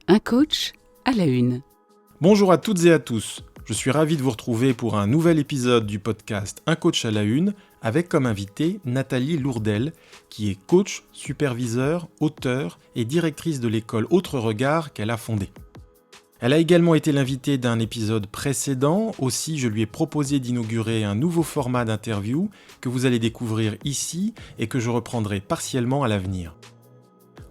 Un coach à la une. Bonjour à toutes et à tous, je suis ravi de vous retrouver pour un nouvel épisode du podcast Un coach à la une, avec comme invitée Nathalie Lourdel, qui est coach, superviseur, auteure et directrice de l'école Autre Regard qu'elle a fondée. Elle a également été l'invitée d'un épisode précédent, aussi je lui ai proposé d'inaugurer un nouveau format d'interview que vous allez découvrir ici et que je reprendrai partiellement à l'avenir.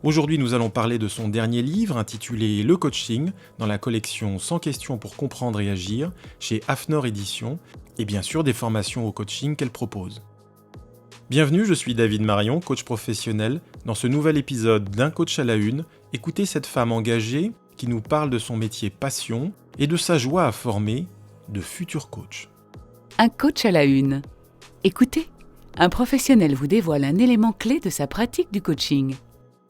Aujourd'hui, nous allons parler de son dernier livre intitulé Le coaching, dans la collection 100 questions pour comprendre et agir, chez Afnor Éditions, et bien sûr des formations au coaching qu'elle propose. Bienvenue, je suis David Marion, coach professionnel. Dans ce nouvel épisode d'Un coach à la une, écoutez cette femme engagée qui nous parle de son métier passion et de sa joie à former de futurs coachs. Un coach à la une. Écoutez, un professionnel vous dévoile un élément clé de sa pratique du coaching.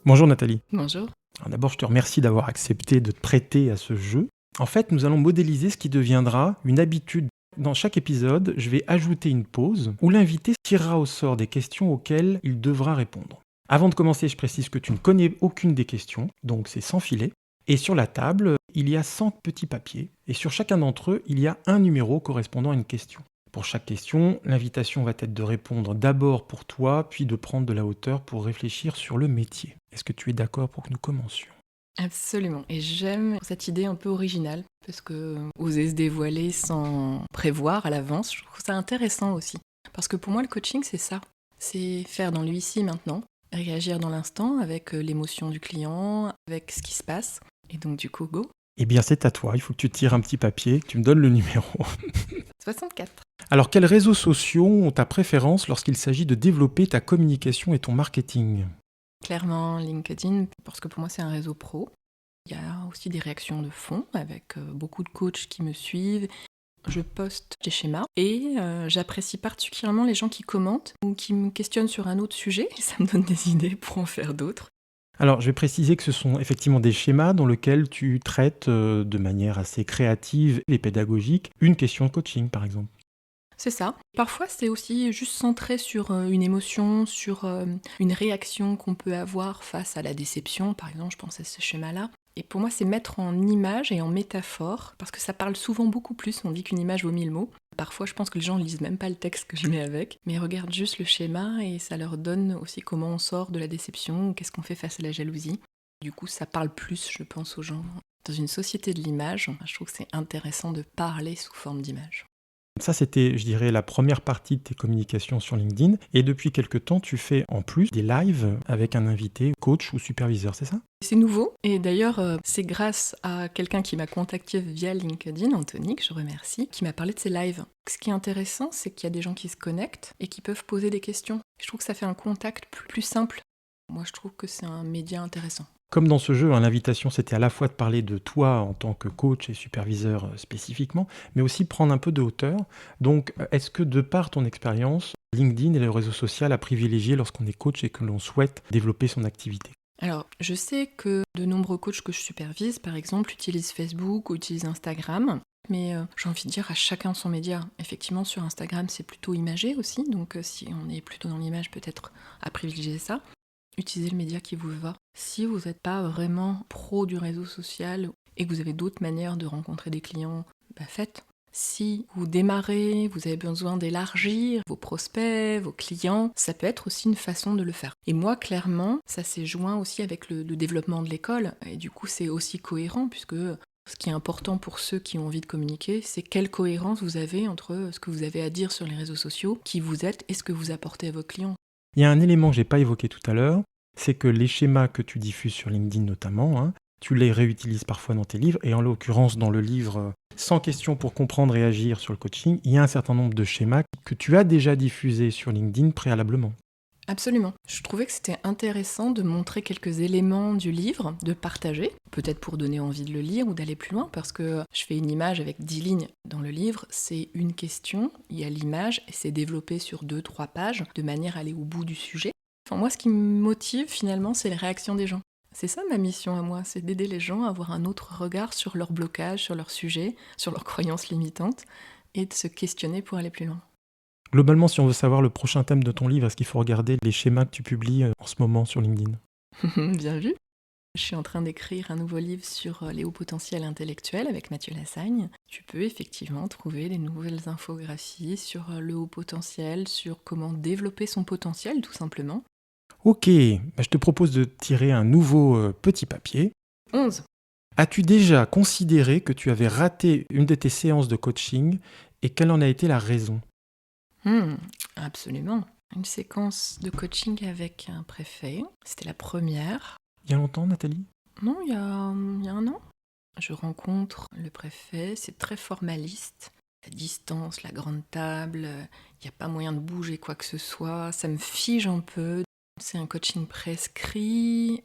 Bonjour Nathalie. Bonjour. Alors d'abord, je te remercie d'avoir accepté de te prêter à ce jeu. En fait, nous allons modéliser ce qui deviendra une habitude. Dans chaque épisode, je vais ajouter une pause où l'invité tirera au sort des questions auxquelles il devra répondre. Avant de commencer, je précise que tu ne connais aucune des questions, donc c'est sans filet. Et sur la table, il y a 100 petits papiers. Et sur chacun d'entre eux, il y a un numéro correspondant à une question. Pour chaque question, l'invitation va être de répondre d'abord pour toi, puis de prendre de la hauteur pour réfléchir sur le métier. Est-ce que tu es d'accord pour que nous commencions ? Absolument. Et j'aime cette idée un peu originale, parce que oser se dévoiler sans prévoir à l'avance, je trouve ça intéressant aussi. Parce que pour moi, le coaching, c'est ça. C'est faire dans l'ici maintenant, réagir dans l'instant avec l'émotion du client, avec ce qui se passe. Et donc du coup, go. Eh bien, c'est à toi. Il faut que tu tires un petit papier, que tu me donnes le numéro. 64. Alors, quels réseaux sociaux ont ta préférence lorsqu'il s'agit de développer ta communication et ton marketing ? Clairement, LinkedIn, parce que pour moi, c'est un réseau pro. Il y a aussi des réactions de fond avec beaucoup de coachs qui me suivent. Je poste des schémas et j'apprécie particulièrement les gens qui commentent ou qui me questionnent sur un autre sujet. Et ça me donne des idées pour en faire d'autres. Alors, je vais préciser que ce sont effectivement des schémas dans lesquels tu traites de manière assez créative et pédagogique une question de coaching, par exemple. C'est ça. Parfois, c'est aussi juste centré sur une émotion, sur une réaction qu'on peut avoir face à la déception. Par exemple, je pense à ce schéma-là. Et pour moi, c'est mettre en image et en métaphore, parce que ça parle souvent beaucoup plus. On dit qu'une image vaut 1000 mots. Parfois, je pense que les gens ne lisent même pas le texte que je mets avec, mais regardent juste le schéma et ça leur donne aussi comment on sort de la déception, ou qu'est-ce qu'on fait face à la jalousie. Du coup, ça parle plus, je pense, aux gens. Dans une société de l'image, je trouve que c'est intéressant de parler sous forme d'image. Ça, c'était, je dirais, la première partie de tes communications sur LinkedIn. Et depuis quelque temps, tu fais en plus des lives avec un invité, coach ou superviseur, c'est ça ? C'est nouveau. Et d'ailleurs, c'est grâce à quelqu'un qui m'a contacté via LinkedIn, Anthony, que je remercie, qui m'a parlé de ses lives. Ce qui est intéressant, c'est qu'il y a des gens qui se connectent et qui peuvent poser des questions. Je trouve que ça fait un contact plus simple. Moi, je trouve que c'est un média intéressant. Comme dans ce jeu, l'invitation, c'était à la fois de parler de toi en tant que coach et superviseur spécifiquement, mais aussi prendre un peu de hauteur. Donc, est-ce que de par ton expérience, LinkedIn et le réseau social à privilégier lorsqu'on est coach et que l'on souhaite développer son activité ? Alors, je sais que de nombreux coachs que je supervise, par exemple, utilisent Facebook ou utilisent Instagram. Mais j'ai envie de dire à chacun son média. Effectivement, sur Instagram, c'est plutôt imagé aussi. Donc, si on est plutôt dans l'image, peut-être à privilégier ça. Utilisez le média qui vous va. Si vous n'êtes pas vraiment pro du réseau social et que vous avez d'autres manières de rencontrer des clients, faites. Si vous démarrez, vous avez besoin d'élargir vos prospects, vos clients, ça peut être aussi une façon de le faire. Et moi, clairement, ça s'est joint aussi avec le développement de l'école. Et du coup, c'est aussi cohérent puisque ce qui est important pour ceux qui ont envie de communiquer, c'est quelle cohérence vous avez entre ce que vous avez à dire sur les réseaux sociaux, qui vous êtes et ce que vous apportez à vos clients. Il y a un élément que je n'ai pas évoqué tout à l'heure, c'est que les schémas que tu diffuses sur LinkedIn notamment, tu les réutilises parfois dans tes livres, et en l'occurrence dans le livre 100 questions pour comprendre et agir sur le coaching, il y a un certain nombre de schémas que tu as déjà diffusés sur LinkedIn préalablement. Absolument. Je trouvais que c'était intéressant de montrer quelques éléments du livre, de partager, peut-être pour donner envie de le lire ou d'aller plus loin, parce que je fais une image avec 10 lignes dans le livre, c'est une question, il y a l'image, et c'est développé sur 2-3 pages, de manière à aller au bout du sujet. Enfin, moi, ce qui me motive finalement, c'est les réactions des gens. C'est ça ma mission à moi, c'est d'aider les gens à avoir un autre regard sur leurs blocages, sur leurs sujets, sur leurs croyances limitantes, et de se questionner pour aller plus loin. Globalement, si on veut savoir le prochain thème de ton livre, est-ce qu'il faut regarder les schémas que tu publies en ce moment sur LinkedIn ? Bien vu. Je suis en train d'écrire un nouveau livre sur les hauts potentiels intellectuels avec Mathieu Lassagne. Tu peux effectivement trouver des nouvelles infographies sur le haut potentiel, sur comment développer son potentiel tout simplement. Ok, je te propose de tirer un nouveau petit papier. 11. As-tu déjà considéré que tu avais raté une de tes séances de coaching et quelle en a été la raison ? Absolument. Une séquence de coaching avec un préfet. C'était la première. Il y a longtemps, Nathalie ? Non, il y a un an. Je rencontre le préfet, c'est très formaliste. La distance, la grande table, il n'y a pas moyen de bouger quoi que ce soit. Ça me fige un peu. C'est un coaching prescrit.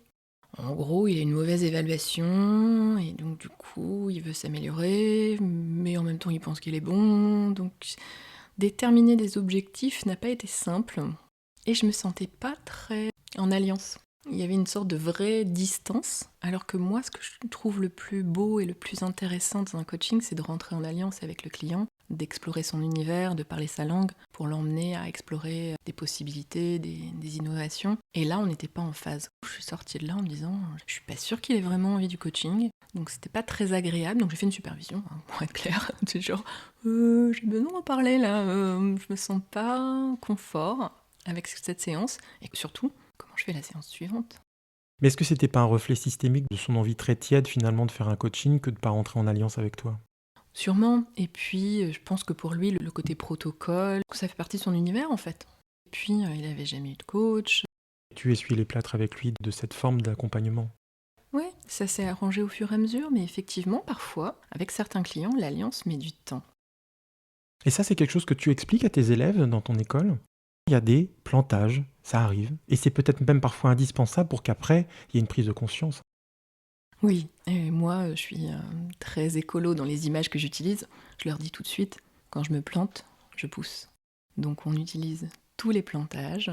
En gros, il a une mauvaise évaluation et donc du coup, il veut s'améliorer, mais en même temps, il pense qu'il est bon. Donc, déterminer des objectifs n'a pas été simple et je me sentais pas très en alliance. Il y avait une sorte de vraie distance, alors que moi, ce que je trouve le plus beau et le plus intéressant dans un coaching, c'est de rentrer en alliance avec le client, d'explorer son univers, de parler sa langue, pour l'emmener à explorer des possibilités, des innovations. Et là, on n'était pas en phase. Je suis sortie de là en me disant, je suis pas sûre qu'il ait vraiment envie du coaching, donc c'était pas très agréable, donc j'ai fait une supervision, pour être clair. C'est genre, j'ai besoin d'en parler là, je me sens pas confort avec cette séance, et surtout, comment je fais la séance suivante ? Mais est-ce que c'était pas un reflet systémique de son envie très tiède finalement de faire un coaching que de pas rentrer en alliance avec toi ? Sûrement, et puis je pense que pour lui, le côté protocole, ça fait partie de son univers en fait. Et puis il avait jamais eu de coach. Tu essuies les plâtres avec lui de cette forme d'accompagnement ? Ouais, ça s'est arrangé au fur et à mesure, mais effectivement, parfois, avec certains clients, l'alliance met du temps. Et ça, c'est quelque chose que tu expliques à tes élèves dans ton école ? Il y a des plantages, ça arrive, et c'est peut-être même parfois indispensable pour qu'après, il y ait une prise de conscience. Oui, et moi, je suis très écolo dans les images que j'utilise. Je leur dis tout de suite, quand je me plante, je pousse. Donc on utilise tous les plantages.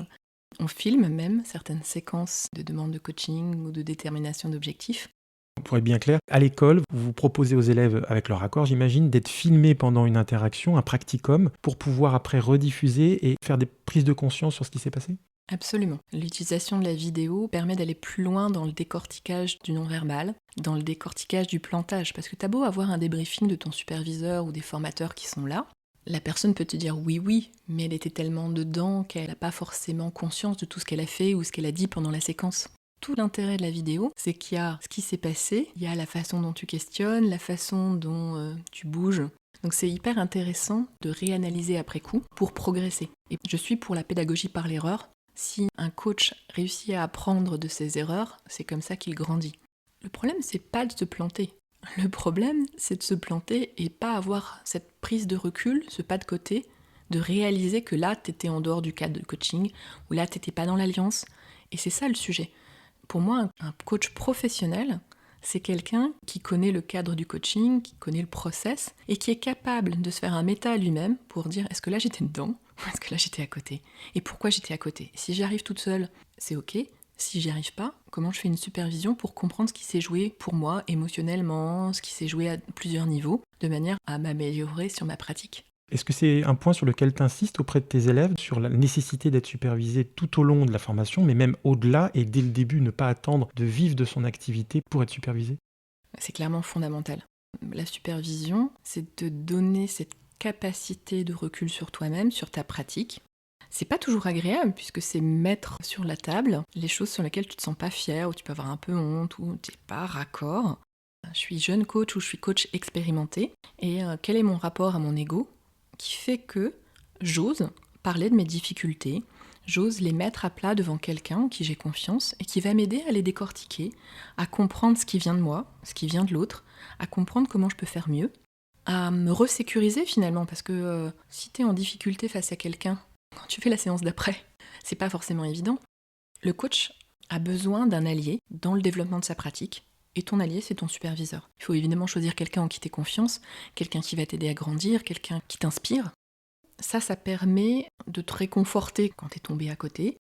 On filme même certaines séquences de demande de coaching ou de détermination d'objectifs. Pour être bien clair, à l'école, vous proposez aux élèves, avec leur accord, j'imagine, d'être filmés pendant une interaction, un practicum, pour pouvoir après rediffuser et faire des prises de conscience sur ce qui s'est passé ? Absolument. L'utilisation de la vidéo permet d'aller plus loin dans le décortiquage du non-verbal, dans le décortiquage du plantage, parce que t'as beau avoir un débriefing de ton superviseur ou des formateurs qui sont là, la personne peut te dire oui, mais elle était tellement dedans qu'elle n'a pas forcément conscience de tout ce qu'elle a fait ou ce qu'elle a dit pendant la séquence. Tout l'intérêt de la vidéo, c'est qu'il y a ce qui s'est passé, il y a la façon dont tu questionnes, la façon dont tu bouges. Donc c'est hyper intéressant de réanalyser après coup pour progresser. Et je suis pour la pédagogie par l'erreur. Si un coach réussit à apprendre de ses erreurs, c'est comme ça qu'il grandit. Le problème, c'est pas de se planter. Le problème, c'est de se planter et pas avoir cette prise de recul, ce pas de côté, de réaliser que là, t'étais en dehors du cadre de coaching, ou là, t'étais pas dans l'alliance. Et c'est ça le sujet. Pour moi, un coach professionnel, c'est quelqu'un qui connaît le cadre du coaching, qui connaît le process, et qui est capable de se faire un méta à lui-même pour dire est-ce que là j'étais dedans ou est-ce que là j'étais à côté ? Et pourquoi j'étais à côté ? Si j'y arrive toute seule, c'est ok. Si j'y arrive pas, comment je fais une supervision pour comprendre ce qui s'est joué pour moi émotionnellement, ce qui s'est joué à plusieurs niveaux, de manière à m'améliorer sur ma pratique ? Est-ce que c'est un point sur lequel tu insistes auprès de tes élèves, sur la nécessité d'être supervisé tout au long de la formation, mais même au-delà, et dès le début, ne pas attendre de vivre de son activité pour être supervisé ? C'est clairement fondamental. La supervision, c'est te donner cette capacité de recul sur toi-même, sur ta pratique. C'est pas toujours agréable, puisque c'est mettre sur la table les choses sur lesquelles tu te sens pas fier, ou tu peux avoir un peu honte, ou t'es pas raccord. Je suis jeune coach ou je suis coach expérimenté, et quel est mon rapport à mon ego ? Qui fait que j'ose parler de mes difficultés, j'ose les mettre à plat devant quelqu'un en qui j'ai confiance et qui va m'aider à les décortiquer, à comprendre ce qui vient de moi, ce qui vient de l'autre, à comprendre comment je peux faire mieux, à me resécuriser finalement, parce que si t'es en difficulté face à quelqu'un, quand tu fais la séance d'après, c'est pas forcément évident. Le coach a besoin d'un allié dans le développement de sa pratique. Et ton allié, c'est ton superviseur. Il faut évidemment choisir quelqu'un en qui t'aies confiance, quelqu'un qui va t'aider à grandir, quelqu'un qui t'inspire. Ça permet de te réconforter quand t'es tombé à côté,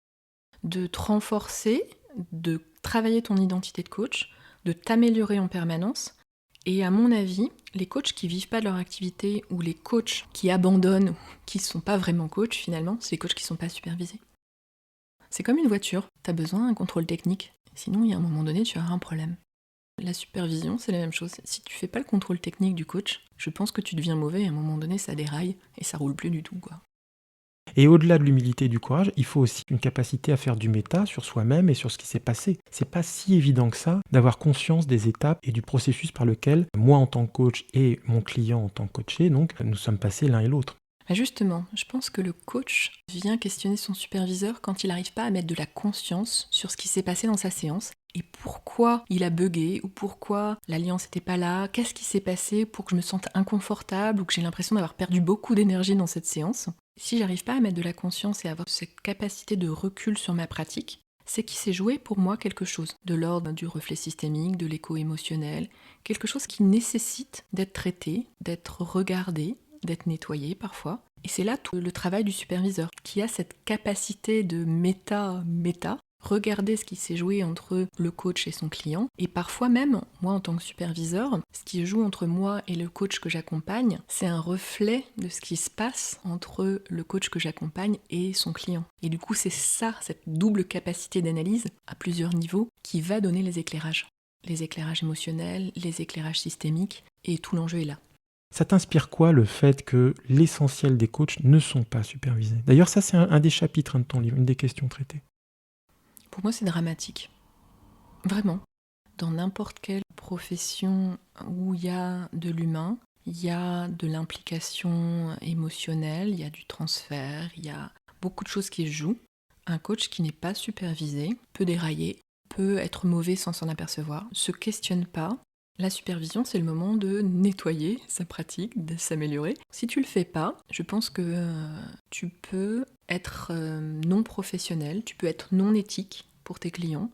de te renforcer, de travailler ton identité de coach, de t'améliorer en permanence. Et à mon avis, les coachs qui vivent pas de leur activité ou les coachs qui abandonnent, ou qui sont pas vraiment coachs finalement, c'est les coachs qui sont pas supervisés. C'est comme une voiture, t'as besoin d'un contrôle technique. Sinon, il y a un moment donné, tu auras un problème. La supervision, c'est la même chose. Si tu fais pas le contrôle technique du coach, je pense que tu deviens mauvais et à un moment donné, ça déraille et ça roule plus du tout, quoi. Et au-delà de l'humilité et du courage, il faut aussi une capacité à faire du méta sur soi-même et sur ce qui s'est passé. C'est pas si évident que ça d'avoir conscience des étapes et du processus par lequel moi en tant que coach et mon client en tant que coaché, donc nous sommes passés l'un et l'autre. Justement, je pense que le coach vient questionner son superviseur quand il n'arrive pas à mettre de la conscience sur ce qui s'est passé dans sa séance et pourquoi il a bugué ou pourquoi l'alliance n'était pas là, qu'est-ce qui s'est passé pour que je me sente inconfortable ou que j'ai l'impression d'avoir perdu beaucoup d'énergie dans cette séance. Si j'arrive pas à mettre de la conscience et à avoir cette capacité de recul sur ma pratique, c'est qu'il s'est joué pour moi quelque chose, de l'ordre du reflet systémique, de l'écho émotionnel, quelque chose qui nécessite d'être traité, d'être regardé, d'être nettoyé parfois. Et c'est là tout le travail du superviseur, qui a cette capacité de méta, regarder ce qui s'est joué entre le coach et son client. Et parfois même, moi en tant que superviseur, ce qui joue entre moi et le coach que j'accompagne, c'est un reflet de ce qui se passe entre le coach que j'accompagne et son client. Et du coup, c'est ça, cette double capacité d'analyse à plusieurs niveaux, qui va donner les éclairages. Les éclairages émotionnels, les éclairages systémiques, et tout l'enjeu est là. Ça t'inspire quoi le fait que l'essentiel des coachs ne sont pas supervisés? D'ailleurs, ça c'est un des chapitres de ton livre, une des questions traitées. Pour moi, c'est dramatique. Vraiment. Dans n'importe quelle profession où il y a de l'humain, il y a de l'implication émotionnelle, il y a du transfert, il y a beaucoup de choses qui se jouent. Un coach qui n'est pas supervisé peut dérailler, peut être mauvais sans s'en apercevoir, se questionne pas. La supervision, c'est le moment de nettoyer sa pratique, de s'améliorer. Si tu le fais pas, je pense que tu peux être non professionnel, tu peux être non éthique pour tes clients.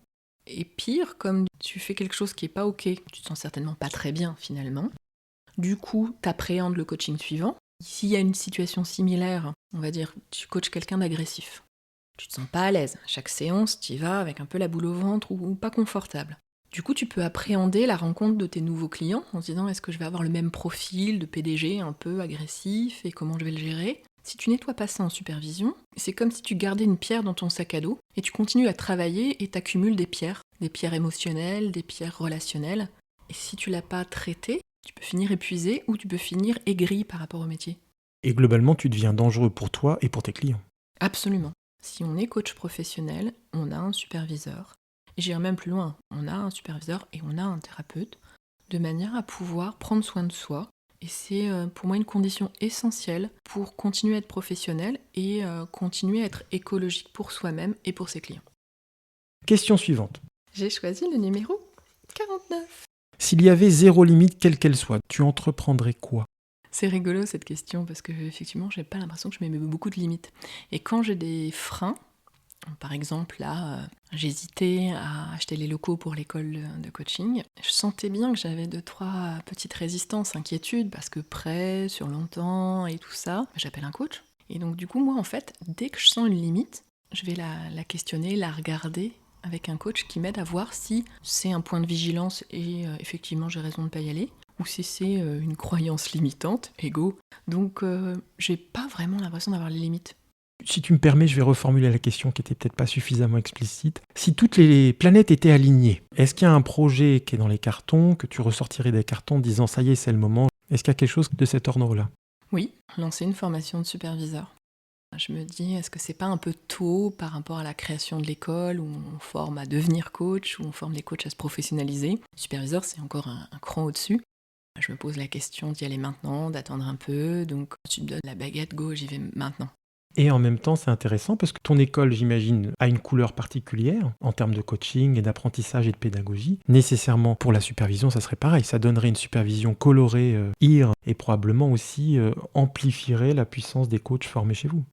Et pire, comme tu fais quelque chose qui est pas ok, tu te sens certainement pas très bien finalement. Du coup, tu appréhendes le coaching suivant. S'il y a une situation similaire, on va dire, tu coaches quelqu'un d'agressif. Tu te sens pas à l'aise. Chaque séance, tu y vas avec un peu la boule au ventre ou pas confortable. Du coup, tu peux appréhender la rencontre de tes nouveaux clients en se disant est-ce que je vais avoir le même profil de PDG un peu agressif et comment je vais le gérer. Si tu nettoies pas ça en supervision, c'est comme si tu gardais une pierre dans ton sac à dos et tu continues à travailler et t'accumules des pierres émotionnelles, des pierres relationnelles. Et si tu l'as pas traité, tu peux finir épuisé ou tu peux finir aigri par rapport au métier. Et globalement, tu deviens dangereux pour toi et pour tes clients. Absolument. Si on est coach professionnel, on a un superviseur. Et j'irai même plus loin, on a un superviseur et on a un thérapeute, de manière à pouvoir prendre soin de soi. Et c'est pour moi une condition essentielle pour continuer à être professionnel et continuer à être écologique pour soi-même et pour ses clients. Question suivante. J'ai choisi le numéro 49. S'il y avait zéro limite, quelle qu'elle soit, tu entreprendrais quoi? C'est rigolo cette question parce que effectivement, j'ai pas l'impression que je me mets beaucoup de limites. Et quand j'ai des freins, par exemple, là, j'hésitais à acheter les locaux pour l'école de coaching. Je sentais bien que j'avais 2-3 petites résistances, inquiétudes, parce que prêt, sur longtemps et tout ça, j'appelle un coach. Et donc du coup, moi, en fait, dès que je sens une limite, je vais la questionner, la regarder avec un coach qui m'aide à voir si c'est un point de vigilance et effectivement j'ai raison de ne pas y aller, ou si c'est une croyance limitante, ego. Donc j'ai pas vraiment l'impression d'avoir les limites. Si tu me permets, je vais reformuler la question qui était peut-être pas suffisamment explicite. Si toutes les planètes étaient alignées, est-ce qu'il y a un projet qui est dans les cartons, que tu ressortirais des cartons en disant ça y est, c'est le moment? Est-ce qu'il y a quelque chose de cet ordre-là? Oui, lancer une formation de superviseur. Je me dis, est-ce que c'est pas un peu tôt par rapport à la création de l'école où on forme à devenir coach, où on forme les coachs à se professionnaliser? Superviseur, c'est encore un cran au-dessus. Je me pose la question d'y aller maintenant, d'attendre un peu, donc tu me donnes la baguette, go, j'y vais maintenant. Et en même temps, c'est intéressant parce que ton école, j'imagine, a une couleur particulière en termes de coaching et d'apprentissage et de pédagogie. Nécessairement, pour la supervision, ça serait pareil. Ça donnerait une supervision colorée, IR, et probablement aussi amplifierait la puissance des coachs formés chez vous.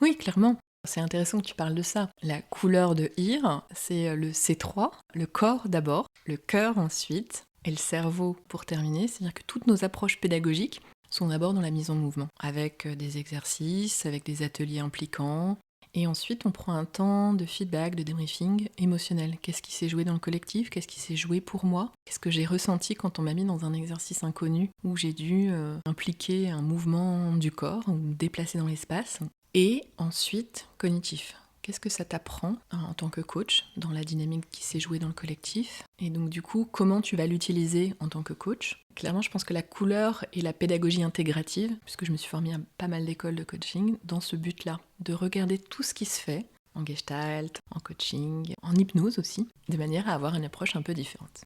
Oui, clairement. C'est intéressant que tu parles de ça. La couleur de IR, c'est le C3, le corps d'abord, le cœur ensuite, et le cerveau pour terminer. C'est-à-dire que toutes nos approches pédagogiques sont d'abord dans la mise en mouvement, avec des exercices, avec des ateliers impliquants. Et ensuite, on prend un temps de feedback, de débriefing émotionnel. Qu'est-ce qui s'est joué dans le collectif? Qu'est-ce qui s'est joué pour moi? Qu'est-ce que j'ai ressenti quand on m'a mis dans un exercice inconnu où j'ai dû impliquer un mouvement du corps ou me déplacer dans l'espace? Et ensuite, cognitif. Qu'est-ce que ça t'apprend en tant que coach dans la dynamique qui s'est jouée dans le collectif? Et donc du coup, comment tu vas l'utiliser en tant que coach? Clairement, je pense que la couleur et la pédagogie intégrative, puisque je me suis formée à pas mal d'écoles de coaching, dans ce but-là, de regarder tout ce qui se fait en gestalt, en coaching, en hypnose aussi, de manière à avoir une approche un peu différente.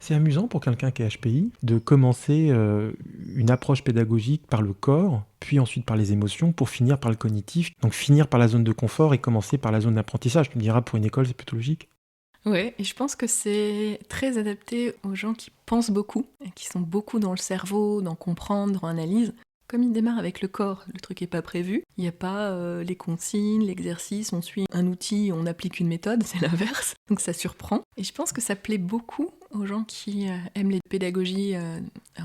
C'est amusant pour quelqu'un qui est HPI de commencer une approche pédagogique par le corps, puis ensuite par les émotions, pour finir par le cognitif. Donc finir par la zone de confort et commencer par la zone d'apprentissage. Tu me diras, pour une école, c'est plutôt logique. Ouais, et je pense que c'est très adapté aux gens qui pensent beaucoup, et qui sont beaucoup dans le cerveau, dans comprendre, dans analyse. Comme il démarre avec le corps, le truc n'est pas prévu. Il n'y a pas les consignes, l'exercice, on suit un outil, on applique une méthode, c'est l'inverse. Donc ça surprend. Et je pense que ça plaît beaucoup aux gens qui aiment les pédagogies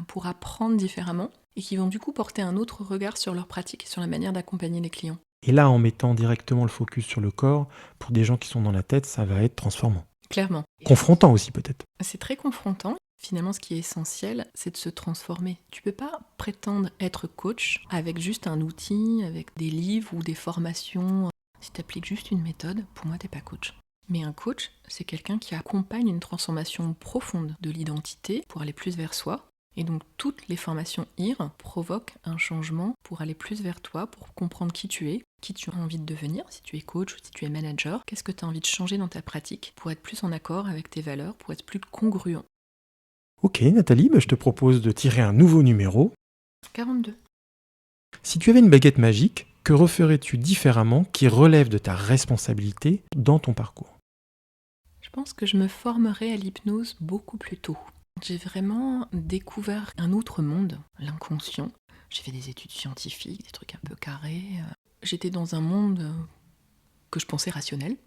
pour apprendre différemment et qui vont du coup porter un autre regard sur leur pratique et sur la manière d'accompagner les clients. Et là, en mettant directement le focus sur le corps, pour des gens qui sont dans la tête, ça va être transformant. Clairement. Confrontant aussi peut-être. C'est très confrontant. Finalement, ce qui est essentiel, c'est de se transformer. Tu peux pas prétendre être coach avec juste un outil, avec des livres ou des formations. Si tu appliques juste une méthode, pour moi, t'es pas coach. Mais un coach, c'est quelqu'un qui accompagne une transformation profonde de l'identité pour aller plus vers soi. Et donc, toutes les formations IR provoquent un changement pour aller plus vers toi, pour comprendre qui tu es, qui tu as envie de devenir, si tu es coach ou si tu es manager. Qu'est-ce que tu as envie de changer dans ta pratique pour être plus en accord avec tes valeurs, pour être plus congruent. Ok Nathalie, je te propose de tirer un nouveau numéro. 42. Si tu avais une baguette magique, que referais-tu différemment qui relève de ta responsabilité dans ton parcours? Je pense que je me formerais à l'hypnose beaucoup plus tôt. J'ai vraiment découvert un autre monde, l'inconscient. J'ai fait des études scientifiques, des trucs un peu carrés. J'étais dans un monde que je pensais rationnel.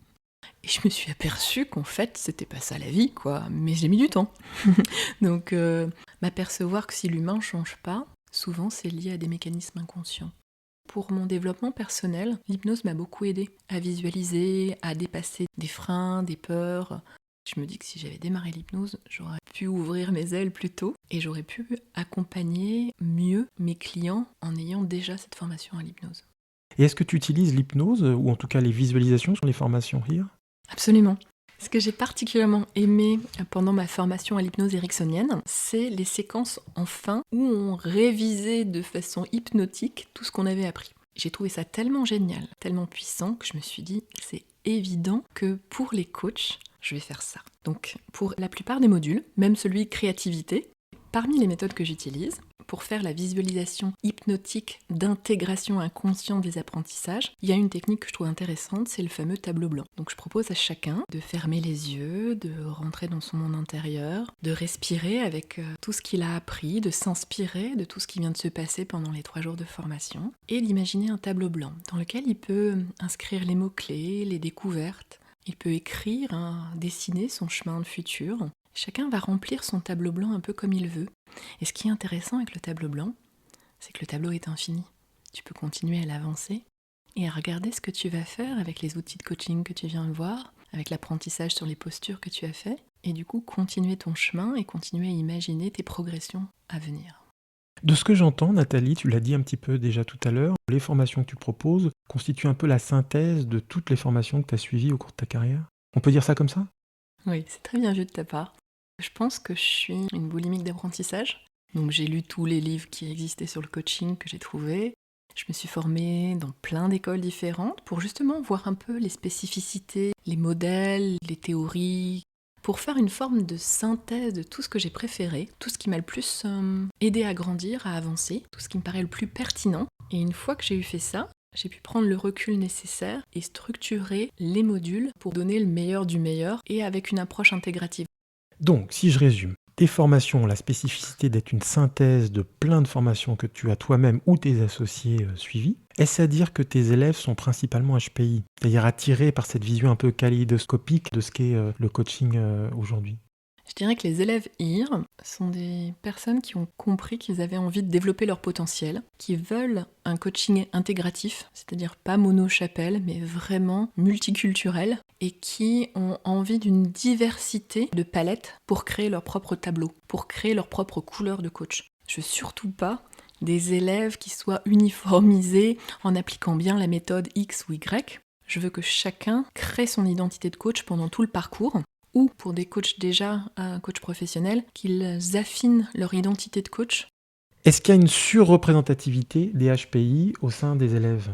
Et je me suis aperçue qu'en fait, c'était pas ça la vie, quoi. Mais j'ai mis du temps. Donc, m'apercevoir que si l'humain change pas, souvent c'est lié à des mécanismes inconscients. Pour mon développement personnel, l'hypnose m'a beaucoup aidée à visualiser, à dépasser des freins, des peurs. Je me dis que si j'avais démarré l'hypnose, j'aurais pu ouvrir mes ailes plus tôt et j'aurais pu accompagner mieux mes clients en ayant déjà cette formation à l'hypnose. Et est-ce que tu utilises l'hypnose, ou en tout cas les visualisations sur les formations RIR? Absolument. Ce que j'ai particulièrement aimé pendant ma formation à l'hypnose ericksonienne, c'est les séquences en fin où on révisait de façon hypnotique tout ce qu'on avait appris. J'ai trouvé ça tellement génial, tellement puissant que je me suis dit, c'est évident que pour les coachs, je vais faire ça. Donc pour la plupart des modules, même celui créativité, parmi les méthodes que j'utilise, pour faire la visualisation hypnotique d'intégration inconsciente des apprentissages, il y a une technique que je trouve intéressante, c'est le fameux tableau blanc. Donc je propose à chacun de fermer les yeux, de rentrer dans son monde intérieur, de respirer avec tout ce qu'il a appris, de s'inspirer de tout ce qui vient de se passer pendant les 3 jours de formation, et d'imaginer un tableau blanc dans lequel il peut inscrire les mots-clés, les découvertes, il peut écrire, dessiner son chemin de futur. Chacun va remplir son tableau blanc un peu comme il veut. Et ce qui est intéressant avec le tableau blanc, c'est que le tableau est infini. Tu peux continuer à l'avancer et à regarder ce que tu vas faire avec les outils de coaching que tu viens de voir, avec l'apprentissage sur les postures que tu as fait, et du coup continuer ton chemin et continuer à imaginer tes progressions à venir. De ce que j'entends, Nathalie, tu l'as dit un petit peu déjà tout à l'heure, les formations que tu proposes constituent un peu la synthèse de toutes les formations que tu as suivies au cours de ta carrière. On peut dire ça comme ça? Oui, c'est très bien vu de ta part. Je pense que je suis une boulimique d'apprentissage. Donc j'ai lu tous les livres qui existaient sur le coaching que j'ai trouvés. Je me suis formée dans plein d'écoles différentes pour justement voir un peu les spécificités, les modèles, les théories, pour faire une forme de synthèse de tout ce que j'ai préféré, tout ce qui m'a le plus aidé à grandir, à avancer, tout ce qui me paraît le plus pertinent. Et une fois que j'ai eu fait ça, j'ai pu prendre le recul nécessaire et structurer les modules pour donner le meilleur du meilleur et avec une approche intégrative. Donc, si je résume, tes formations ont la spécificité d'être une synthèse de plein de formations que tu as toi-même ou tes associés suivies. Est-ce à dire que tes élèves sont principalement HPI, c'est-à-dire attirés par cette vision un peu kaléidoscopique de ce qu'est le coaching aujourd'hui? Je dirais que les élèves IR sont des personnes qui ont compris qu'ils avaient envie de développer leur potentiel, qui veulent un coaching intégratif, c'est-à-dire pas mono-chapelle, mais vraiment multiculturel, et qui ont envie d'une diversité de palettes pour créer leur propre tableau, pour créer leur propre couleur de coach. Je veux surtout pas des élèves qui soient uniformisés en appliquant bien la méthode X ou Y. Je veux que chacun crée son identité de coach pendant tout le parcours, ou pour des coachs déjà coach professionnels, qu'ils affinent leur identité de coach. Est-ce qu'il y a une surreprésentativité des HPI au sein des élèves ?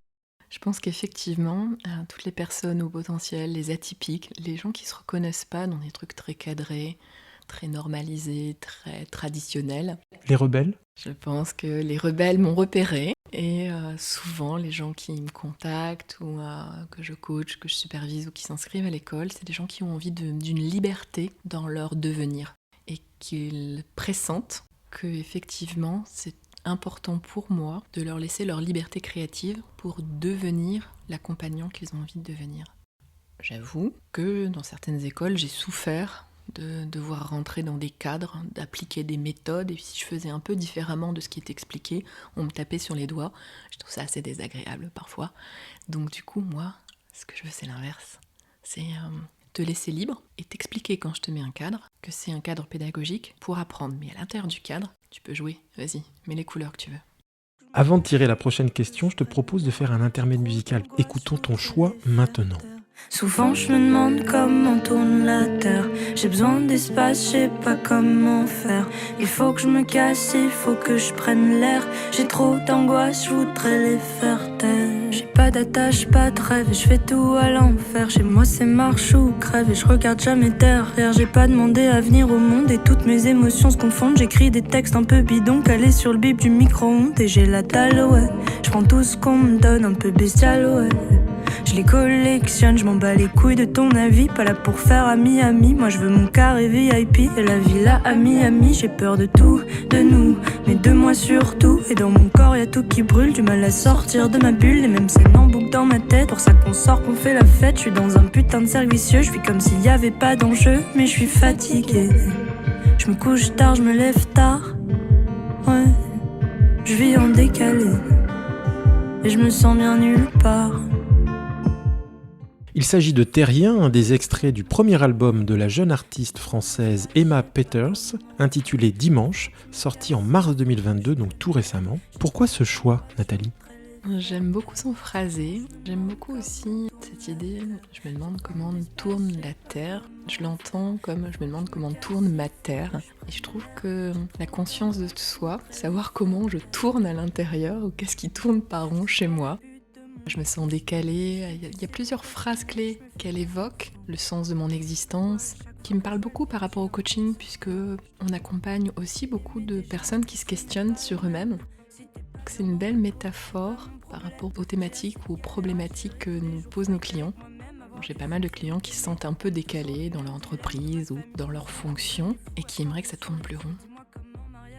Je pense qu'effectivement, toutes les personnes au potentiel, les atypiques, les gens qui ne se reconnaissent pas dans des trucs très cadrés, très normalisés, très traditionnels. Les rebelles ? Je pense que les rebelles m'ont repéré et souvent les gens qui me contactent ou que je coach, que je supervise ou qui s'inscrivent à l'école, c'est des gens qui ont envie d'une liberté dans leur devenir et qu'ils pressentent que effectivement c'est important pour moi de leur laisser leur liberté créative pour devenir l'accompagnant qu'ils ont envie de devenir. J'avoue que dans certaines écoles, j'ai souffert de devoir rentrer dans des cadres, d'appliquer des méthodes, et si je faisais un peu différemment de ce qui est expliqué, on me tapait sur les doigts. Je trouve ça assez désagréable parfois. Donc du coup, moi, ce que je veux, c'est l'inverse. C'est te laisser libre et t'expliquer quand je te mets un cadre, que c'est un cadre pédagogique pour apprendre. Mais à l'intérieur du cadre, tu peux jouer. Vas-y, mets les couleurs que tu veux. Avant de tirer la prochaine question, je te propose de faire un intermède musical. Écoutons ton choix maintenant. Souvent je me demande comment tourne la terre. J'ai besoin d'espace, je sais pas comment faire. Il faut que je me casse, il faut que je prenne l'air. J'ai trop d'angoisse, je voudrais les faire taire. J'ai pas d'attache, pas de rêve, et je fais tout à l'enfer. Chez moi c'est marche ou crève, et je regarde jamais derrière. J'ai pas demandé à venir au monde, et toutes mes émotions se confondent. J'écris des textes un peu bidons, calés sur le bip du micro-ondes. Et j'ai la dalle, ouais, je prends tout ce qu'on me donne, un peu bestial, ouais. Je les collectionne, je m'en bats les couilles de ton avis. Pas là pour faire ami-ami, moi je veux mon carré VIP et la villa à Miami. J'ai peur de tout, de nous, mais de moi surtout. Et dans mon corps y'a tout qui brûle, du mal à sortir de ma bulle. Les mêmes scènes en boucle dans ma tête, pour ça qu'on sort, qu'on fait la fête. Je suis dans un putain de cercle vicieux, je vis comme s'il y avait pas d'enjeu. Mais je suis fatiguée, je me couche tard, je me lève tard. Ouais, je vis en décalé, et je me sens bien nulle part. Il s'agit de Terrien, un des extraits du premier album de la jeune artiste française Emma Peters, intitulé Dimanche, sorti en mars 2022, donc tout récemment. Pourquoi ce choix, Nathalie ? J'aime beaucoup son phrasé, j'aime beaucoup aussi cette idée, je me demande comment tourne la Terre, je l'entends comme je me demande comment tourne ma Terre, et je trouve que la conscience de soi, savoir comment je tourne à l'intérieur, ou qu'est-ce qui tourne par rond chez moi, je me sens décalée, il y a plusieurs phrases clés qu'elle évoque, le sens de mon existence, qui me parlent beaucoup par rapport au coaching, puisque on accompagne aussi beaucoup de personnes qui se questionnent sur eux-mêmes. C'est une belle métaphore par rapport aux thématiques ou aux problématiques que nous posent nos clients. J'ai pas mal de clients qui se sentent un peu décalés dans leur entreprise ou dans leur fonction et qui aimeraient que ça tourne plus rond.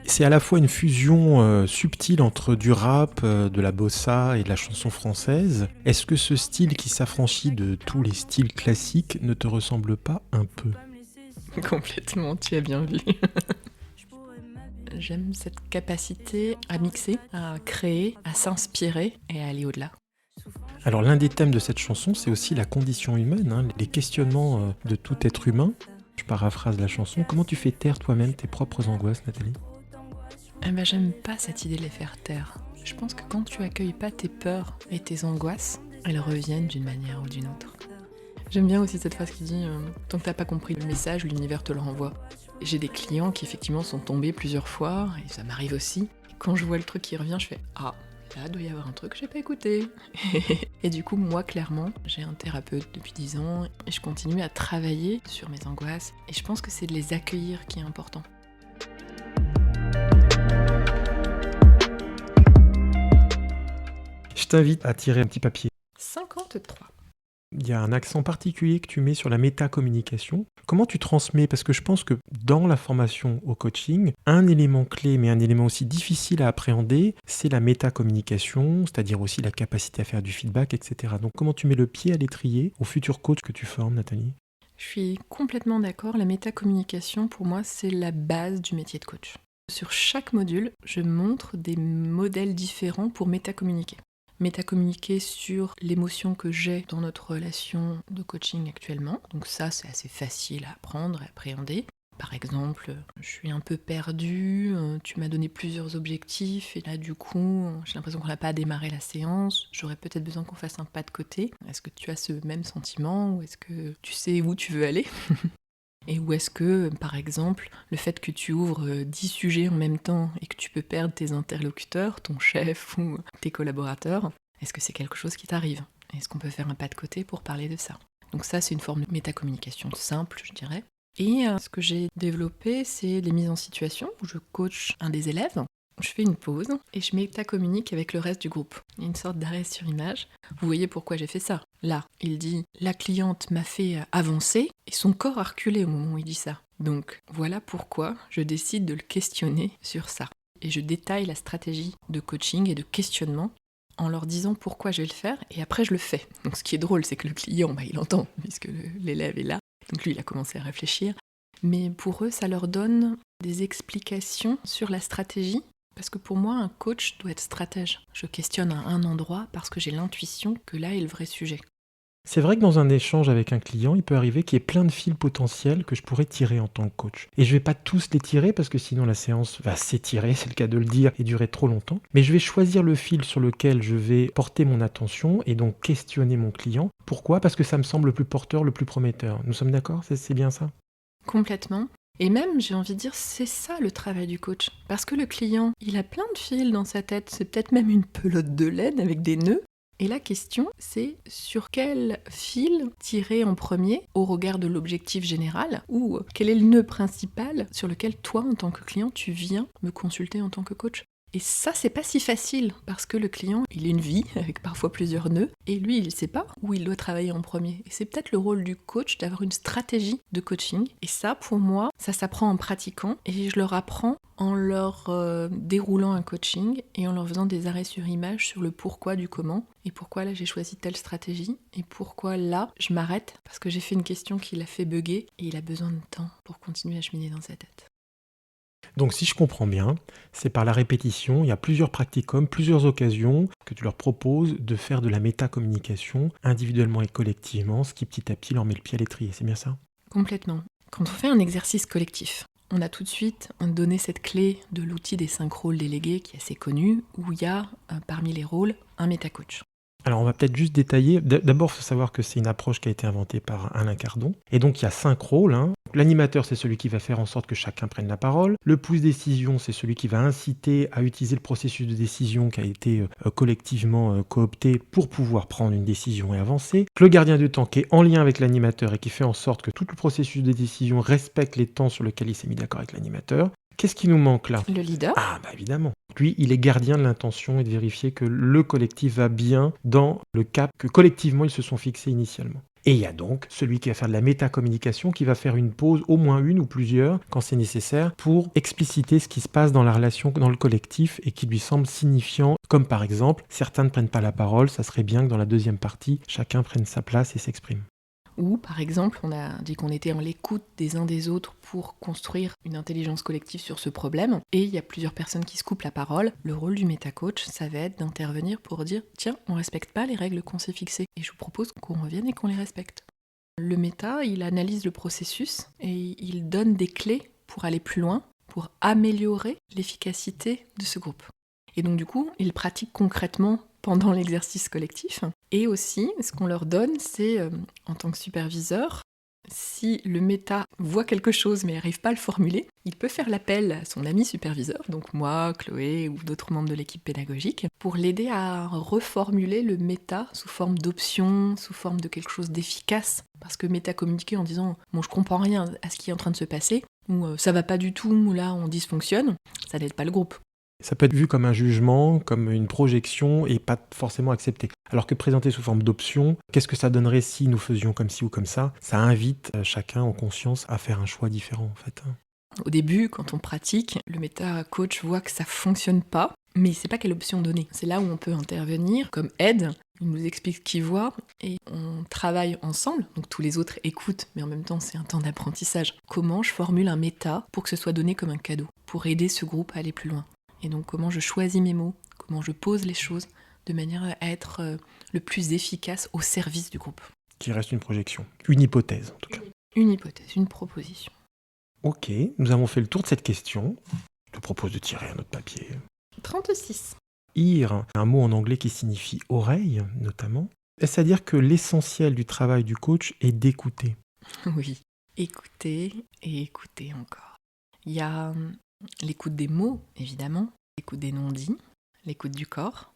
C'est à la fois une fusion subtile entre du rap, de la bossa et de la chanson française. Est-ce que ce style qui s'affranchit de tous les styles classiques ne te ressemble pas un peu ? Complètement, tu as bien vu. J'aime cette capacité à mixer, à créer, à s'inspirer et à aller au-delà. Alors l'un des thèmes de cette chanson, c'est aussi la condition humaine, les questionnements de tout être humain. Je paraphrase la chanson. Comment tu fais taire toi-même tes propres angoisses, Nathalie ? J'aime pas cette idée de les faire taire. Je pense que quand tu accueilles pas tes peurs et tes angoisses, elles reviennent d'une manière ou d'une autre. J'aime bien aussi cette phrase qui dit « Tant que t'as pas compris le message, l'univers te le renvoie ». J'ai des clients qui effectivement sont tombés plusieurs fois, et ça m'arrive aussi. Quand je vois le truc qui revient, je fais « Ah, là, doit y avoir un truc que j'ai pas écouté ». Et du coup, moi, clairement, j'ai un thérapeute depuis 10 ans, et je continue à travailler sur mes angoisses. Et je pense que c'est de les accueillir qui est important. Je t'invite à tirer un petit papier. 53. Il y a un accent particulier que tu mets sur la métacommunication. Comment tu transmets ? Parce que je pense que dans la formation au coaching, un élément clé, mais un élément aussi difficile à appréhender, c'est la métacommunication, c'est-à-dire aussi la capacité à faire du feedback, etc. Donc comment tu mets le pied à l'étrier au futur coach que tu formes, Nathalie ? Je suis complètement d'accord. La métacommunication, pour moi, c'est la base du métier de coach. Sur chaque module, je montre des modèles différents pour métacommuniquer. Métacommuniquer sur l'émotion que j'ai dans notre relation de coaching actuellement. Donc ça, c'est assez facile à apprendre, à appréhender. Par exemple, je suis un peu perdue, tu m'as donné plusieurs objectifs et là du coup, j'ai l'impression qu'on n'a pas démarré la séance, j'aurais peut-être besoin qu'on fasse un pas de côté. Est-ce que tu as ce même sentiment ou est-ce que tu sais où tu veux aller ? Et où est-ce que, par exemple, le fait que tu ouvres 10 sujets en même temps et que tu peux perdre tes interlocuteurs, ton chef ou tes collaborateurs, est-ce que c'est quelque chose qui t'arrive ? Est-ce qu'on peut faire un pas de côté pour parler de ça ? Donc ça, c'est une forme de métacommunication simple, je dirais. Et ce que j'ai développé, c'est les mises en situation où je coach un des élèves. Je fais une pause et je métacommunique avec le reste du groupe. Il y a une sorte d'arrêt sur image. Vous voyez pourquoi j'ai fait ça. Là, il dit « La cliente m'a fait avancer » et son corps a reculé au moment où il dit ça. Donc voilà pourquoi je décide de le questionner sur ça. Et je détaille la stratégie de coaching et de questionnement en leur disant pourquoi je vais le faire et après je le fais. Donc ce qui est drôle, c'est que le client, il entend puisque l'élève est là. Donc lui, il a commencé à réfléchir. Mais pour eux, ça leur donne des explications sur la stratégie. Parce que pour moi, un coach doit être stratège. Je questionne à un endroit parce que j'ai l'intuition que là est le vrai sujet. C'est vrai que dans un échange avec un client, il peut arriver qu'il y ait plein de fils potentiels que je pourrais tirer en tant que coach. Et je ne vais pas tous les tirer parce que sinon la séance va s'étirer, c'est le cas de le dire, et durer trop longtemps. Mais je vais choisir le fil sur lequel je vais porter mon attention et donc questionner mon client. Pourquoi ? Parce que ça me semble le plus porteur, le plus prometteur. Nous sommes d'accord ? C'est bien ça ? Complètement. Et même, j'ai envie de dire, c'est ça le travail du coach. Parce que le client, il a plein de fils dans sa tête. C'est peut-être même une pelote de laine avec des nœuds. Et la question, c'est sur quel fil tirer en premier au regard de l'objectif général ou quel est le nœud principal sur lequel toi, en tant que client, tu viens me consulter en tant que coach. Et ça, c'est pas si facile parce que le client, il a une vie avec parfois plusieurs nœuds et lui, il sait pas où il doit travailler en premier. Et c'est peut-être le rôle du coach d'avoir une stratégie de coaching. Et ça, pour moi, ça s'apprend en pratiquant et je leur apprends en leur déroulant un coaching et en leur faisant des arrêts sur image sur le pourquoi du comment et pourquoi là j'ai choisi telle stratégie et pourquoi là je m'arrête parce que j'ai fait une question qui l'a fait bugger et il a besoin de temps pour continuer à cheminer dans sa tête. Donc si je comprends bien, c'est par la répétition, il y a plusieurs practicums, plusieurs occasions que tu leur proposes de faire de la métacommunication individuellement et collectivement, ce qui petit à petit leur met le pied à l'étrier, c'est bien ça ? Complètement. Quand on fait un exercice collectif, on a tout de suite donné cette clé de l'outil des 5 rôles délégués qui est assez connu, où il y a parmi les rôles un métacoach. Alors on va peut-être juste détailler. D'abord, il faut savoir que c'est une approche qui a été inventée par Alain Cardon. Et donc il y a 5 rôles. L'animateur, c'est celui qui va faire en sorte que chacun prenne la parole. Le pouce-décision, c'est celui qui va inciter à utiliser le processus de décision qui a été collectivement coopté pour pouvoir prendre une décision et avancer. Le gardien du temps qui est en lien avec l'animateur et qui fait en sorte que tout le processus de décision respecte les temps sur lesquels il s'est mis d'accord avec l'animateur. Qu'est-ce qui nous manque là ? Le leader. Ah bah évidemment. Lui, il est gardien de l'intention et de vérifier que le collectif va bien dans le cap que collectivement ils se sont fixés initialement. Et il y a donc celui qui va faire de la métacommunication, qui va faire une pause, au moins une ou plusieurs, quand c'est nécessaire, pour expliciter ce qui se passe dans la relation, dans le collectif, et qui lui semble signifiant, comme par exemple, certains ne prennent pas la parole, ça serait bien que dans la deuxième partie, chacun prenne sa place et s'exprime. Ou, par exemple, on a dit qu'on était en l'écoute des uns des autres pour construire une intelligence collective sur ce problème, et il y a plusieurs personnes qui se coupent la parole. Le rôle du métacoach, ça va être d'intervenir pour dire « Tiens, on respecte pas les règles qu'on s'est fixées, et je vous propose qu'on revienne et qu'on les respecte. » Le méta, il analyse le processus, et il donne des clés pour aller plus loin, pour améliorer l'efficacité de ce groupe. Et donc du coup, il pratique concrètement pendant l'exercice collectif. Et aussi, ce qu'on leur donne, c'est, en tant que superviseur, si le méta voit quelque chose mais n'arrive pas à le formuler, il peut faire l'appel à son ami superviseur, donc moi, Chloé ou d'autres membres de l'équipe pédagogique, pour l'aider à reformuler le méta sous forme d'option, sous forme de quelque chose d'efficace. Parce que métacommuniquer en disant « bon, je comprends rien à ce qui est en train de se passer » ou « ça va pas du tout » ou « là, on dysfonctionne », ça n'aide pas le groupe. Ça peut être vu comme un jugement, comme une projection et pas forcément accepté. Alors que présenté sous forme d'option, qu'est-ce que ça donnerait si nous faisions comme ci ou comme ça ? Ça invite chacun en conscience à faire un choix différent en fait. Au début, quand on pratique, le méta-coach voit que ça fonctionne pas, mais il sait pas quelle option donner. C'est là où on peut intervenir comme aide. Il nous explique ce qu'il voit et on travaille ensemble. Donc tous les autres écoutent, mais en même temps c'est un temps d'apprentissage. Comment je formule un méta pour que ce soit donné comme un cadeau, pour aider ce groupe à aller plus loin. Et donc comment je choisis mes mots, comment je pose les choses de manière à être le plus efficace au service du groupe. Qui reste une projection, une hypothèse en tout cas. Une hypothèse, une proposition. Ok, nous avons fait le tour de cette question. Je te propose de tirer un autre papier. 36. Ear, un mot en anglais qui signifie oreille, notamment. Est-ce à dire que l'essentiel du travail du coach est d'écouter? Oui, écouter et écouter encore. Il y a l'écoute des mots, évidemment, l'écoute des non-dits, l'écoute du corps.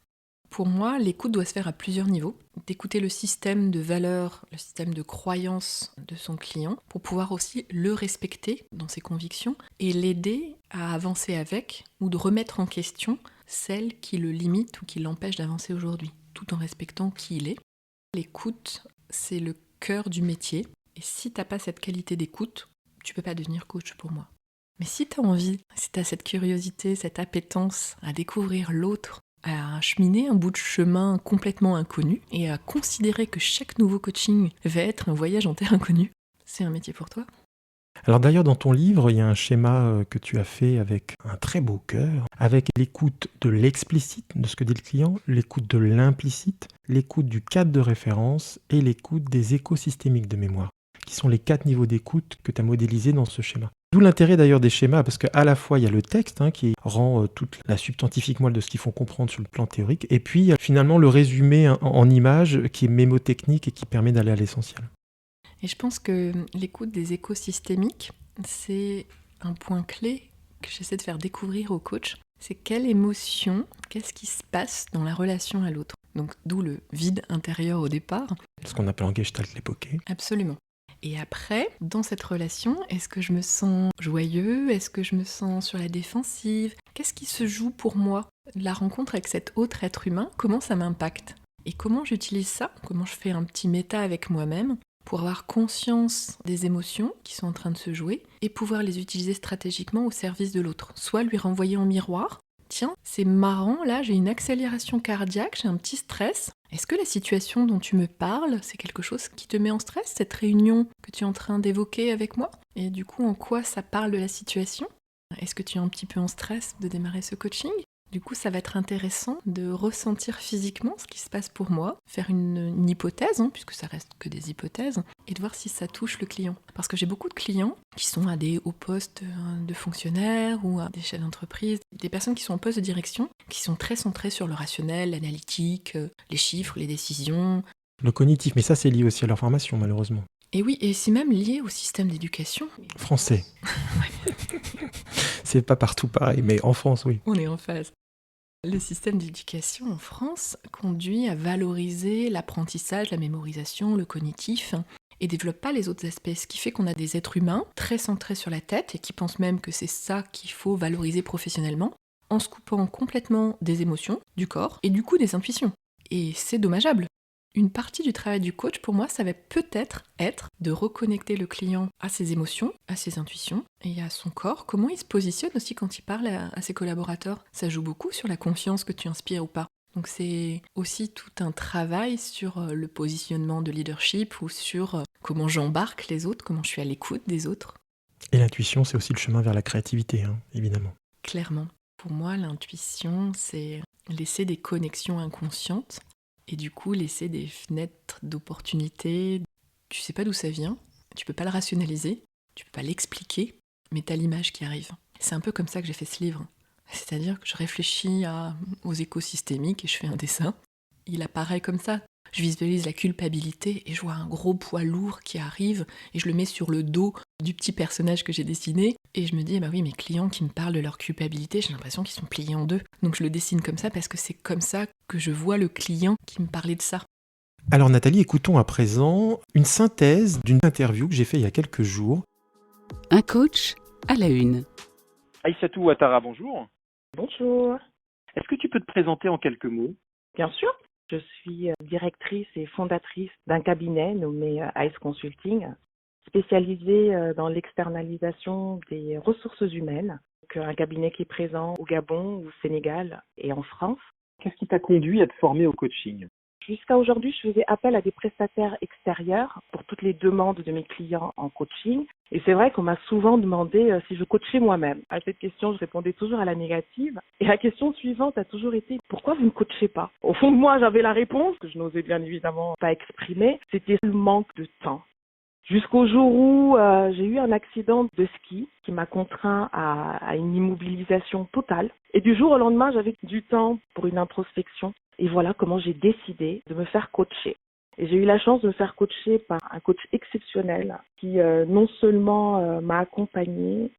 Pour moi, l'écoute doit se faire à plusieurs niveaux. D'écouter le système de valeurs, le système de croyances de son client pour pouvoir aussi le respecter dans ses convictions et l'aider à avancer avec ou de remettre en question celles qui le limitent ou qui l'empêchent d'avancer aujourd'hui, tout en respectant qui il est. L'écoute, c'est le cœur du métier. Et si t'as pas cette qualité d'écoute, tu peux pas devenir coach pour moi. Mais si t'as envie, si t'as cette curiosité, cette appétence à découvrir l'autre, à cheminer un bout de chemin complètement inconnu et à considérer que chaque nouveau coaching va être un voyage en terre inconnue, c'est un métier pour toi. Alors d'ailleurs, dans ton livre, il y a un schéma que tu as fait avec un très beau cœur, avec l'écoute de l'explicite, de ce que dit le client, l'écoute de l'implicite, l'écoute du cadre de référence et l'écoute des écosystémiques de mémoire, qui sont les 4 niveaux d'écoute que tu as modélisés dans ce schéma. D'où l'intérêt d'ailleurs des schémas, parce qu'à la fois il y a le texte qui rend toute la substantifique moelle de ce qu'ils font comprendre sur le plan théorique, et puis il y a finalement le résumé en images qui est mémotechnique et qui permet d'aller à l'essentiel. Et je pense que l'écoute des écosystémiques, c'est un point clé que j'essaie de faire découvrir au coach. C'est quelle émotion, qu'est-ce qui se passe dans la relation à l'autre. Donc d'où le vide intérieur au départ. Ce qu'on appelle en Gestalt l'époqué. Absolument. Et après, dans cette relation, est-ce que je me sens joyeux? Est-ce que je me sens sur la défensive? Qu'est-ce qui se joue pour moi? La rencontre avec cet autre être humain, comment ça m'impacte? Et comment j'utilise ça? Comment je fais un petit méta avec moi-même pour avoir conscience des émotions qui sont en train de se jouer et pouvoir les utiliser stratégiquement au service de l'autre. Soit lui renvoyer en miroir, tiens, c'est marrant, là j'ai une accélération cardiaque, j'ai un petit stress. Est-ce que la situation dont tu me parles, c'est quelque chose qui te met en stress, cette réunion que tu es en train d'évoquer avec moi? Et du coup, en quoi ça parle de la situation? Est-ce que tu es un petit peu en stress de démarrer ce coaching? Du coup, ça va être intéressant de ressentir physiquement ce qui se passe pour moi, faire une hypothèse, puisque ça reste que des hypothèses, et de voir si ça touche le client. Parce que j'ai beaucoup de clients qui sont à des hauts postes de fonctionnaires ou à des chefs d'entreprise, des personnes qui sont en poste de direction, qui sont très centrées sur le rationnel, l'analytique, les chiffres, les décisions. Le cognitif, mais ça c'est lié aussi à leur formation malheureusement. Et oui, et c'est même lié au système d'éducation. Français. C'est pas partout pareil, mais en France, oui. On est en phase. Le système d'éducation en France conduit à valoriser l'apprentissage, la mémorisation, le cognitif, et développe pas les autres aspects, ce qui fait qu'on a des êtres humains très centrés sur la tête et qui pensent même que c'est ça qu'il faut valoriser professionnellement, en se coupant complètement des émotions, du corps et du coup des intuitions. Et c'est dommageable. Une partie du travail du coach, pour moi, ça va peut-être être de reconnecter le client à ses émotions, à ses intuitions et à son corps. Comment il se positionne aussi quand il parle à ses collaborateurs. Ça joue beaucoup sur la confiance que tu inspires ou pas. Donc c'est aussi tout un travail sur le positionnement de leadership ou sur comment j'embarque les autres, comment je suis à l'écoute des autres. Et l'intuition, c'est aussi le chemin vers la créativité, évidemment. Clairement. Pour moi, l'intuition, c'est laisser des connexions inconscientes et du coup laisser des fenêtres d'opportunités. Tu sais pas d'où ça vient, tu peux pas le rationaliser, tu peux pas l'expliquer, mais t'as l'image qui arrive. C'est un peu comme ça que j'ai fait ce livre. C'est-à-dire que je réfléchis aux écosystémiques et je fais un dessin. Il apparaît comme ça. Je visualise la culpabilité et je vois un gros poids lourd qui arrive et je le mets sur le dos du petit personnage que j'ai dessiné. Et je me dis, bah oui, mes clients qui me parlent de leur culpabilité, j'ai l'impression qu'ils sont pliés en deux. Donc je le dessine comme ça parce que c'est comme ça que je vois le client qui me parlait de ça. Alors Nathalie, écoutons à présent une synthèse d'une interview que j'ai faite il y a quelques jours. Un coach à la une. Aïssatou Ouattara, bonjour. Bonjour. Est-ce que tu peux te présenter en quelques mots? Bien sûr. Je suis directrice et fondatrice d'un cabinet nommé ICE Consulting, spécialisé dans l'externalisation des ressources humaines. Donc, un cabinet qui est présent au Gabon, au Sénégal et en France. Qu'est-ce qui t'a conduit à te former au coaching? Jusqu'à aujourd'hui, je faisais appel à des prestataires extérieurs pour toutes les demandes de mes clients en coaching. Et c'est vrai qu'on m'a souvent demandé si je coachais moi-même. À cette question, je répondais toujours à la négative. Et la question suivante a toujours été « Pourquoi vous ne coachez pas ?» Au fond de moi, j'avais la réponse, que je n'osais bien évidemment pas exprimer. C'était le manque de temps. Jusqu'au jour où j'ai eu un accident de ski qui m'a contraint à une immobilisation totale. Et du jour au lendemain, j'avais du temps pour une introspection. Et voilà comment j'ai décidé de me faire coacher. Et j'ai eu la chance de me faire coacher par un coach exceptionnel qui non seulement m'a accompagnée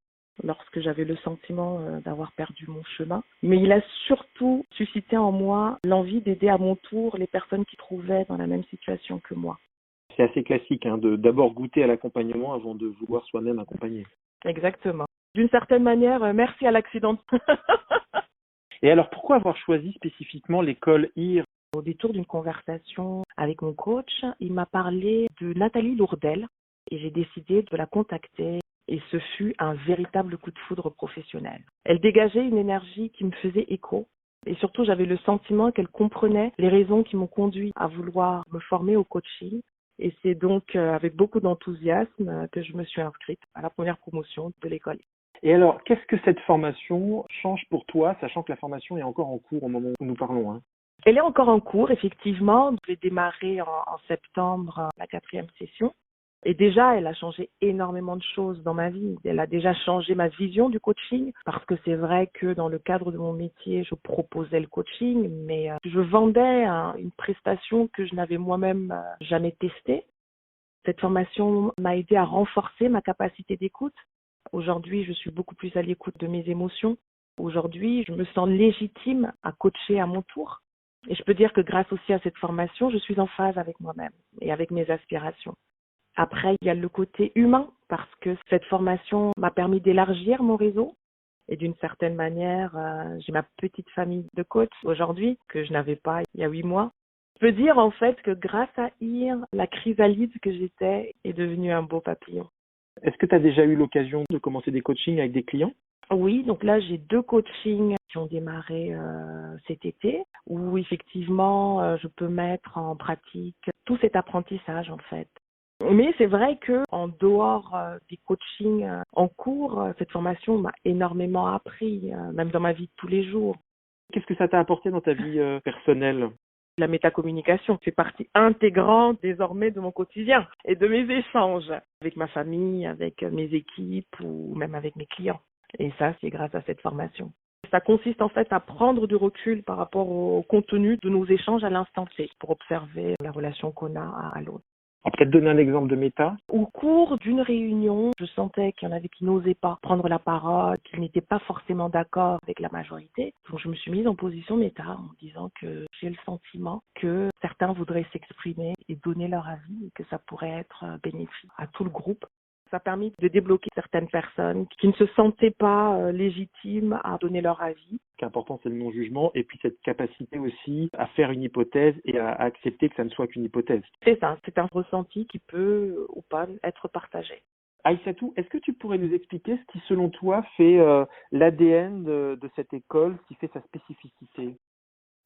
lorsque j'avais le sentiment d'avoir perdu mon chemin, mais il a surtout suscité en moi l'envie d'aider à mon tour les personnes qui se trouvaient dans la même situation que moi. C'est assez classique de d'abord goûter à l'accompagnement avant de vouloir soi-même accompagner. Exactement. D'une certaine manière, merci à l'accident. Et alors, pourquoi avoir choisi spécifiquement l'école IR? Au détour d'une conversation avec mon coach, il m'a parlé de Nathalie Lourdel et j'ai décidé de la contacter et ce fut un véritable coup de foudre professionnel. Elle dégageait une énergie qui me faisait écho et surtout j'avais le sentiment qu'elle comprenait les raisons qui m'ont conduit à vouloir me former au coaching et c'est donc avec beaucoup d'enthousiasme que je me suis inscrite à la première promotion de l'école. Et alors, qu'est-ce que cette formation change pour toi, sachant que la formation est encore en cours au moment où nous parlons Elle est encore en cours, effectivement. Je vais démarrer en septembre la 4e session. Et déjà, elle a changé énormément de choses dans ma vie. Elle a déjà changé ma vision du coaching parce que c'est vrai que dans le cadre de mon métier, je proposais le coaching, mais je vendais une prestation que je n'avais moi-même jamais testée. Cette formation m'a aidé à renforcer ma capacité d'écoute. Aujourd'hui, je suis beaucoup plus à l'écoute de mes émotions. Aujourd'hui, je me sens légitime à coacher à mon tour. Et je peux dire que grâce aussi à cette formation, je suis en phase avec moi-même et avec mes aspirations. Après, il y a le côté humain parce que cette formation m'a permis d'élargir mon réseau. Et d'une certaine manière, j'ai ma petite famille de coachs aujourd'hui que je n'avais pas il y a 8 mois. Je peux dire en fait que grâce à IR, la chrysalide que j'étais est devenue un beau papillon. Est-ce que tu as déjà eu l'occasion de commencer des coachings avec des clients? Oui, donc là, j'ai 2 coachings qui ont démarré cet été, où effectivement, je peux mettre en pratique tout cet apprentissage en fait. Mais c'est vrai que en dehors des coachings en cours, cette formation m'a énormément appris, même dans ma vie de tous les jours. Qu'est-ce que ça t'a apporté dans ta vie personnelle? La métacommunication fait partie intégrante désormais de mon quotidien et de mes échanges avec ma famille, avec mes équipes ou même avec mes clients. Et ça, c'est grâce à cette formation. Ça consiste en fait à prendre du recul par rapport au contenu de nos échanges à l'instant T pour observer la relation qu'on a à l'autre. On peut peut-être donner un exemple de méta. Au cours d'une réunion, je sentais qu'il y en avait qui n'osaient pas prendre la parole, qu'ils n'étaient pas forcément d'accord avec la majorité. Donc je me suis mise en position méta en disant que j'ai le sentiment que certains voudraient s'exprimer et donner leur avis et que ça pourrait être bénéfique à tout le groupe. Ça a permis de débloquer certaines personnes qui ne se sentaient pas légitimes à donner leur avis. Ce qui est important, c'est le non-jugement et puis cette capacité aussi à faire une hypothèse et à accepter que ça ne soit qu'une hypothèse. C'est ça, c'est un ressenti qui peut ou pas être partagé. Aïssatou, est-ce que tu pourrais nous expliquer ce qui, selon toi, fait l'ADN de cette école, ce qui fait sa spécificité?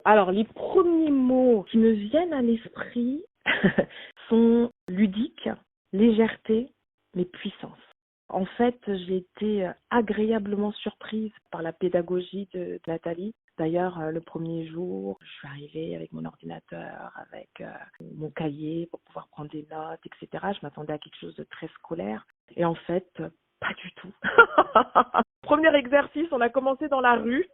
Alors, les premiers mots qui me viennent à l'esprit sont ludique, légèreté, mais puissance. En fait, j'ai été agréablement surprise par la pédagogie de Nathalie. D'ailleurs, le premier jour, je suis arrivée avec mon ordinateur, avec mon cahier pour pouvoir prendre des notes, etc. Je m'attendais à quelque chose de très scolaire. Et en fait, pas du tout. Premier exercice, on a commencé dans la rue.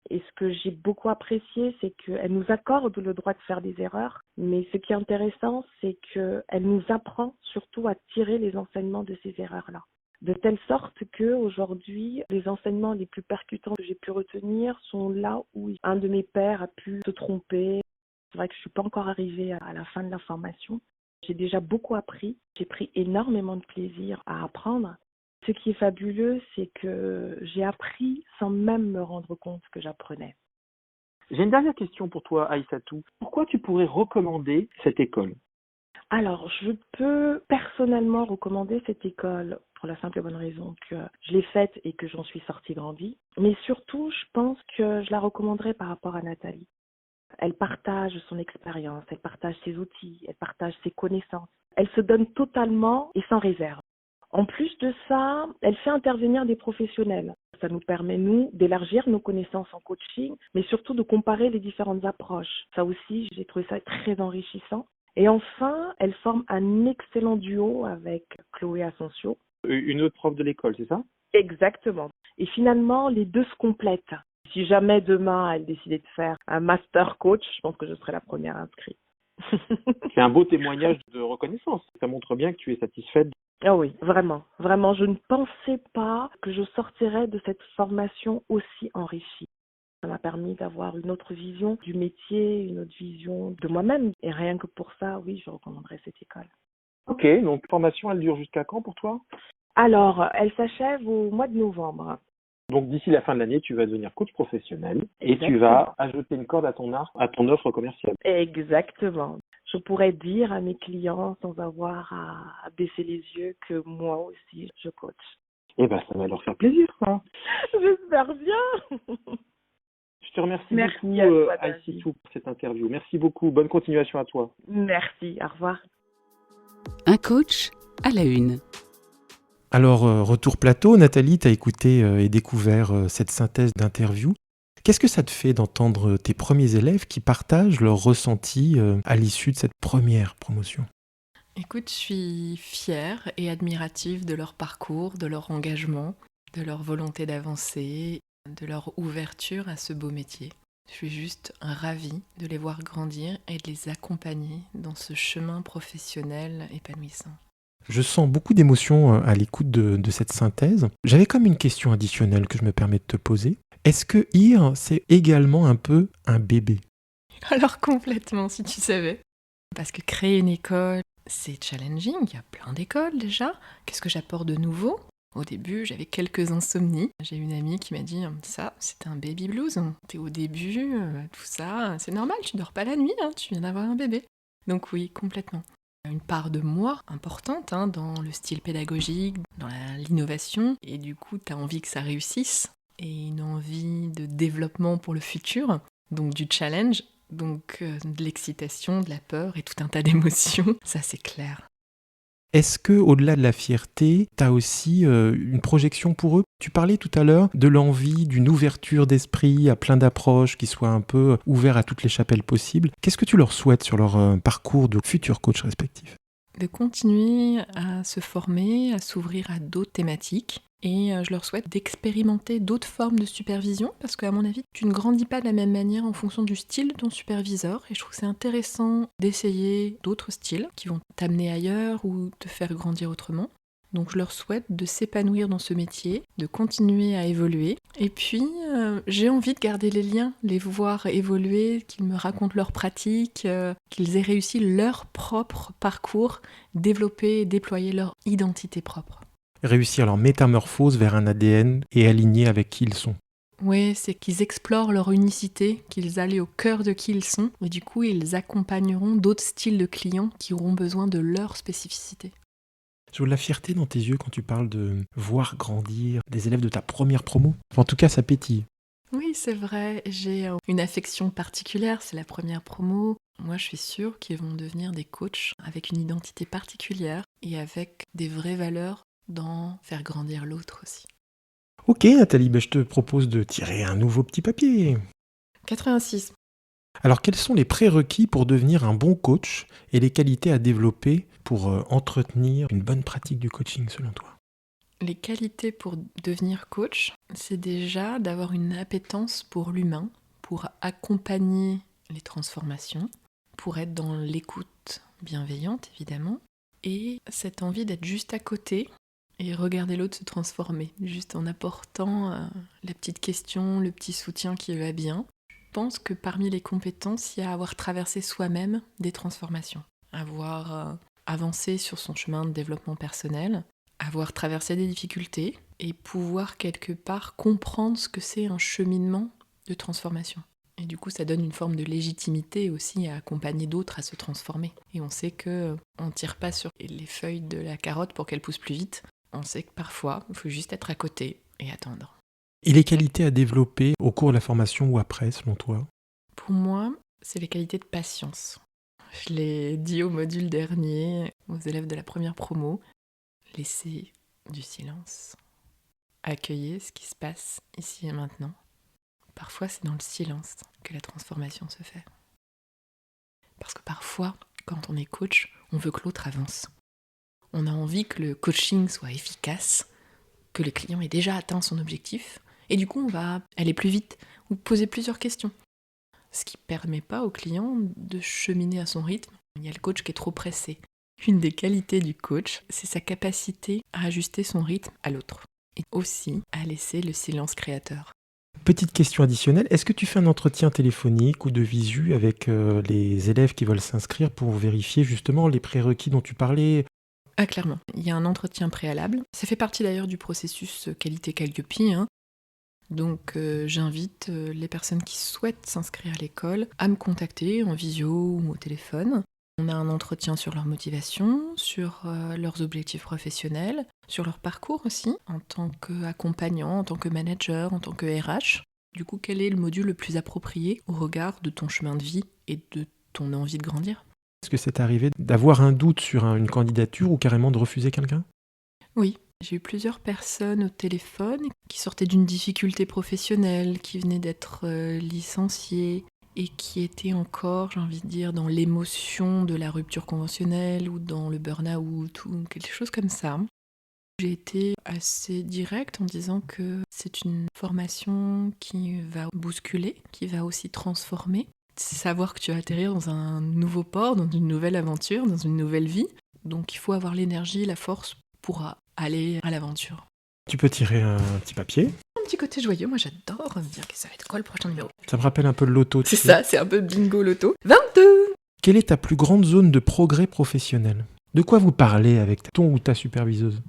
Et ce que j'ai beaucoup apprécié, c'est qu'elle nous accorde le droit de faire des erreurs. Mais ce qui est intéressant, c'est qu'elle nous apprend surtout à tirer les enseignements de ces erreurs-là. De telle sorte qu'aujourd'hui, les enseignements les plus percutants que j'ai pu retenir sont là où un de mes pairs a pu se tromper. C'est vrai que je ne suis pas encore arrivée à la fin de la formation. J'ai déjà beaucoup appris. J'ai pris énormément de plaisir à apprendre. Ce qui est fabuleux, c'est que j'ai appris sans même me rendre compte que j'apprenais. J'ai une dernière question pour toi, Aïssatou. Pourquoi tu pourrais recommander cette école? Alors, je peux personnellement recommander cette école pour la simple et bonne raison que je l'ai faite et que j'en suis sortie grandie. Mais surtout, je pense que je la recommanderais par rapport à Nathalie. Elle partage son expérience, elle partage ses outils, elle partage ses connaissances. Elle se donne totalement et sans réserve. En plus de ça, elle fait intervenir des professionnels. Ça nous permet, nous, d'élargir nos connaissances en coaching, mais surtout de comparer les différentes approches. Ça aussi, j'ai trouvé ça très enrichissant. Et enfin, elle forme un excellent duo avec Chloé Asensio. Une autre prof de l'école, c'est ça? Exactement. Et finalement, les deux se complètent. Si jamais demain, elle décidait de faire un master coach, je pense que je serai la première inscrite. C'est un beau témoignage de reconnaissance. Ça montre bien que tu es satisfaite. Ah oui, vraiment, vraiment. Je ne pensais pas que je sortirais de cette formation aussi enrichie. Ça m'a permis d'avoir une autre vision du métier, une autre vision de moi-même. Et rien que pour ça, oui, je recommanderais cette école. Ok, donc formation, elle dure jusqu'à quand pour toi? Alors, elle s'achève au mois de novembre. Donc d'ici la fin de l'année, tu vas devenir coach professionnel et tu Exactement. vas ajouter une corde à ton arc, à ton offre commerciale. Exactement. Je pourrais dire à mes clients sans avoir à baisser les yeux que moi aussi, je coach. Eh ben, ça va leur faire plaisir, ça. J'espère bien. Je te remercie Merci beaucoup, à toi, Aïssatou, pour cette interview. Merci beaucoup. Bonne continuation à toi. Merci, au revoir. Un coach à la une. Alors, retour plateau, Nathalie, tu as écouté et découvert cette synthèse d'interview. Qu'est-ce que ça te fait d'entendre tes premiers élèves qui partagent leurs ressentis à l'issue de cette première promotion? Écoute, je suis fière et admirative de leur parcours, de leur engagement, de leur volonté d'avancer, de leur ouverture à ce beau métier. Je suis juste ravie de les voir grandir et de les accompagner dans ce chemin professionnel épanouissant. Je sens beaucoup d'émotions à l'écoute de cette synthèse. J'avais comme une question additionnelle que je me permets de te poser. Est-ce que IR, c'est également un peu un bébé? Alors complètement, si tu savais. Parce que créer une école, c'est challenging, il y a plein d'écoles déjà. Qu'est-ce que j'apporte de nouveau? Au début, j'avais quelques insomnies. J'ai une amie qui m'a dit « ça, c'est un baby blues. T'es au début, tout ça, c'est normal, tu dors pas la nuit, hein, tu viens d'avoir un bébé. » Donc oui, complètement. Une part de moi importante dans le style pédagogique, dans l'innovation, et du coup, t'as envie que ça réussisse, et une envie de développement pour le futur, donc du challenge, donc de l'excitation, de la peur et tout un tas d'émotions, ça c'est clair. Est-ce que, au-delà de la fierté, tu as aussi une projection pour eux? Tu parlais tout à l'heure de l'envie d'une ouverture d'esprit à plein d'approches qui soient un peu ouverts à toutes les chapelles possibles. Qu'est-ce que tu leur souhaites sur leur parcours de futurs coachs respectifs? De continuer à se former, à s'ouvrir à d'autres thématiques. Et je leur souhaite d'expérimenter d'autres formes de supervision, parce qu'à mon avis, tu ne grandis pas de la même manière en fonction du style de ton superviseur. Et je trouve que c'est intéressant d'essayer d'autres styles qui vont t'amener ailleurs ou te faire grandir autrement. Donc je leur souhaite de s'épanouir dans ce métier, de continuer à évoluer. Et puis, j'ai envie de garder les liens, les voir évoluer, qu'ils me racontent leurs pratiques, qu'ils aient réussi leur propre parcours, développer et déployer leur identité propre. Réussir leur métamorphose vers un ADN et aligné avec qui ils sont. Oui, c'est qu'ils explorent leur unicité, qu'ils aillent au cœur de qui ils sont, et du coup, ils accompagneront d'autres styles de clients qui auront besoin de leur spécificité. Je vois de la fierté dans tes yeux quand tu parles de voir grandir des élèves de ta première promo. En tout cas, ça pétille. Oui, c'est vrai, j'ai une affection particulière, c'est la première promo. Moi, je suis sûre qu'ils vont devenir des coachs avec une identité particulière et avec des vraies valeurs dans faire grandir l'autre aussi. Ok Nathalie, je te propose de tirer un nouveau petit papier. 86. Alors quels sont les prérequis pour devenir un bon coach et les qualités à développer pour entretenir une bonne pratique du coaching selon toi? Les qualités pour devenir coach, c'est déjà d'avoir une appétence pour l'humain, pour accompagner les transformations, pour être dans l'écoute bienveillante évidemment, et cette envie d'être juste à côté et regarder l'autre se transformer, juste en apportant la petite question, le petit soutien qui va bien. Je pense que parmi les compétences, il y a avoir traversé soi-même des transformations, avoir avancé sur son chemin de développement personnel, avoir traversé des difficultés et pouvoir quelque part comprendre ce que c'est un cheminement de transformation. Et du coup, ça donne une forme de légitimité aussi à accompagner d'autres à se transformer. Et on sait qu'on ne tire pas sur les feuilles de la carotte pour qu'elles poussent plus vite. On sait que parfois, il faut juste être à côté et attendre. Et les qualités à développer au cours de la formation ou après, selon toi? Pour moi, c'est les qualités de patience. Je l'ai dit au module dernier, aux élèves de la première promo, laissez du silence. Accueillez ce qui se passe ici et maintenant. Parfois, c'est dans le silence que la transformation se fait. Parce que parfois, Quand on est coach, on veut que l'autre avance. On a envie que le coaching soit efficace, que le client ait déjà atteint son objectif, et du coup on va aller plus vite ou poser plusieurs questions. Ce qui ne permet pas au client de cheminer à son rythme. Il y a le coach qui est trop pressé. Une des qualités du coach, c'est sa capacité à ajuster son rythme à l'autre. Et aussi à laisser le silence créateur. Petite question additionnelle, est-ce que tu fais un entretien téléphonique ou de visu avec les élèves qui veulent s'inscrire pour vérifier justement les prérequis dont tu parlais? Ah, clairement. Il y a un entretien préalable. Ça fait partie d'ailleurs du processus qualité Calliope. Donc j'invite les personnes qui souhaitent s'inscrire à l'école à me contacter en visio ou au téléphone. On a un entretien sur leur motivation, sur leurs objectifs professionnels, sur leur parcours aussi, en tant qu'accompagnant, en tant que manager, en tant que RH. Du coup, quel est le module le plus approprié au regard de ton chemin de vie et de ton envie de grandir ? Est-ce que c'est arrivé d'avoir un doute sur une candidature ou carrément de refuser quelqu'un? Oui, j'ai eu plusieurs personnes au téléphone qui sortaient d'une difficulté professionnelle, qui venaient d'être licenciées, et qui étaient encore, j'ai envie de dire, dans l'émotion de la rupture conventionnelle ou dans le burn-out ou quelque chose comme ça. J'ai été assez directe en disant que c'est une formation qui va bousculer, qui va aussi transformer. C'est savoir que tu vas atterrir dans un nouveau port, dans une nouvelle aventure, dans une nouvelle vie. Donc il faut avoir l'énergie, la force pour aller à l'aventure. Tu peux tirer un petit papier. Un petit côté joyeux, moi j'adore me dire que ça va être quoi le prochain numéro. Ça me rappelle un peu le loto. C'est ça, c'est un peu bingo loto. 22 ! Quelle est ta plus grande zone de progrès professionnel? De quoi vous parlez avec ton ou ta superviseuse?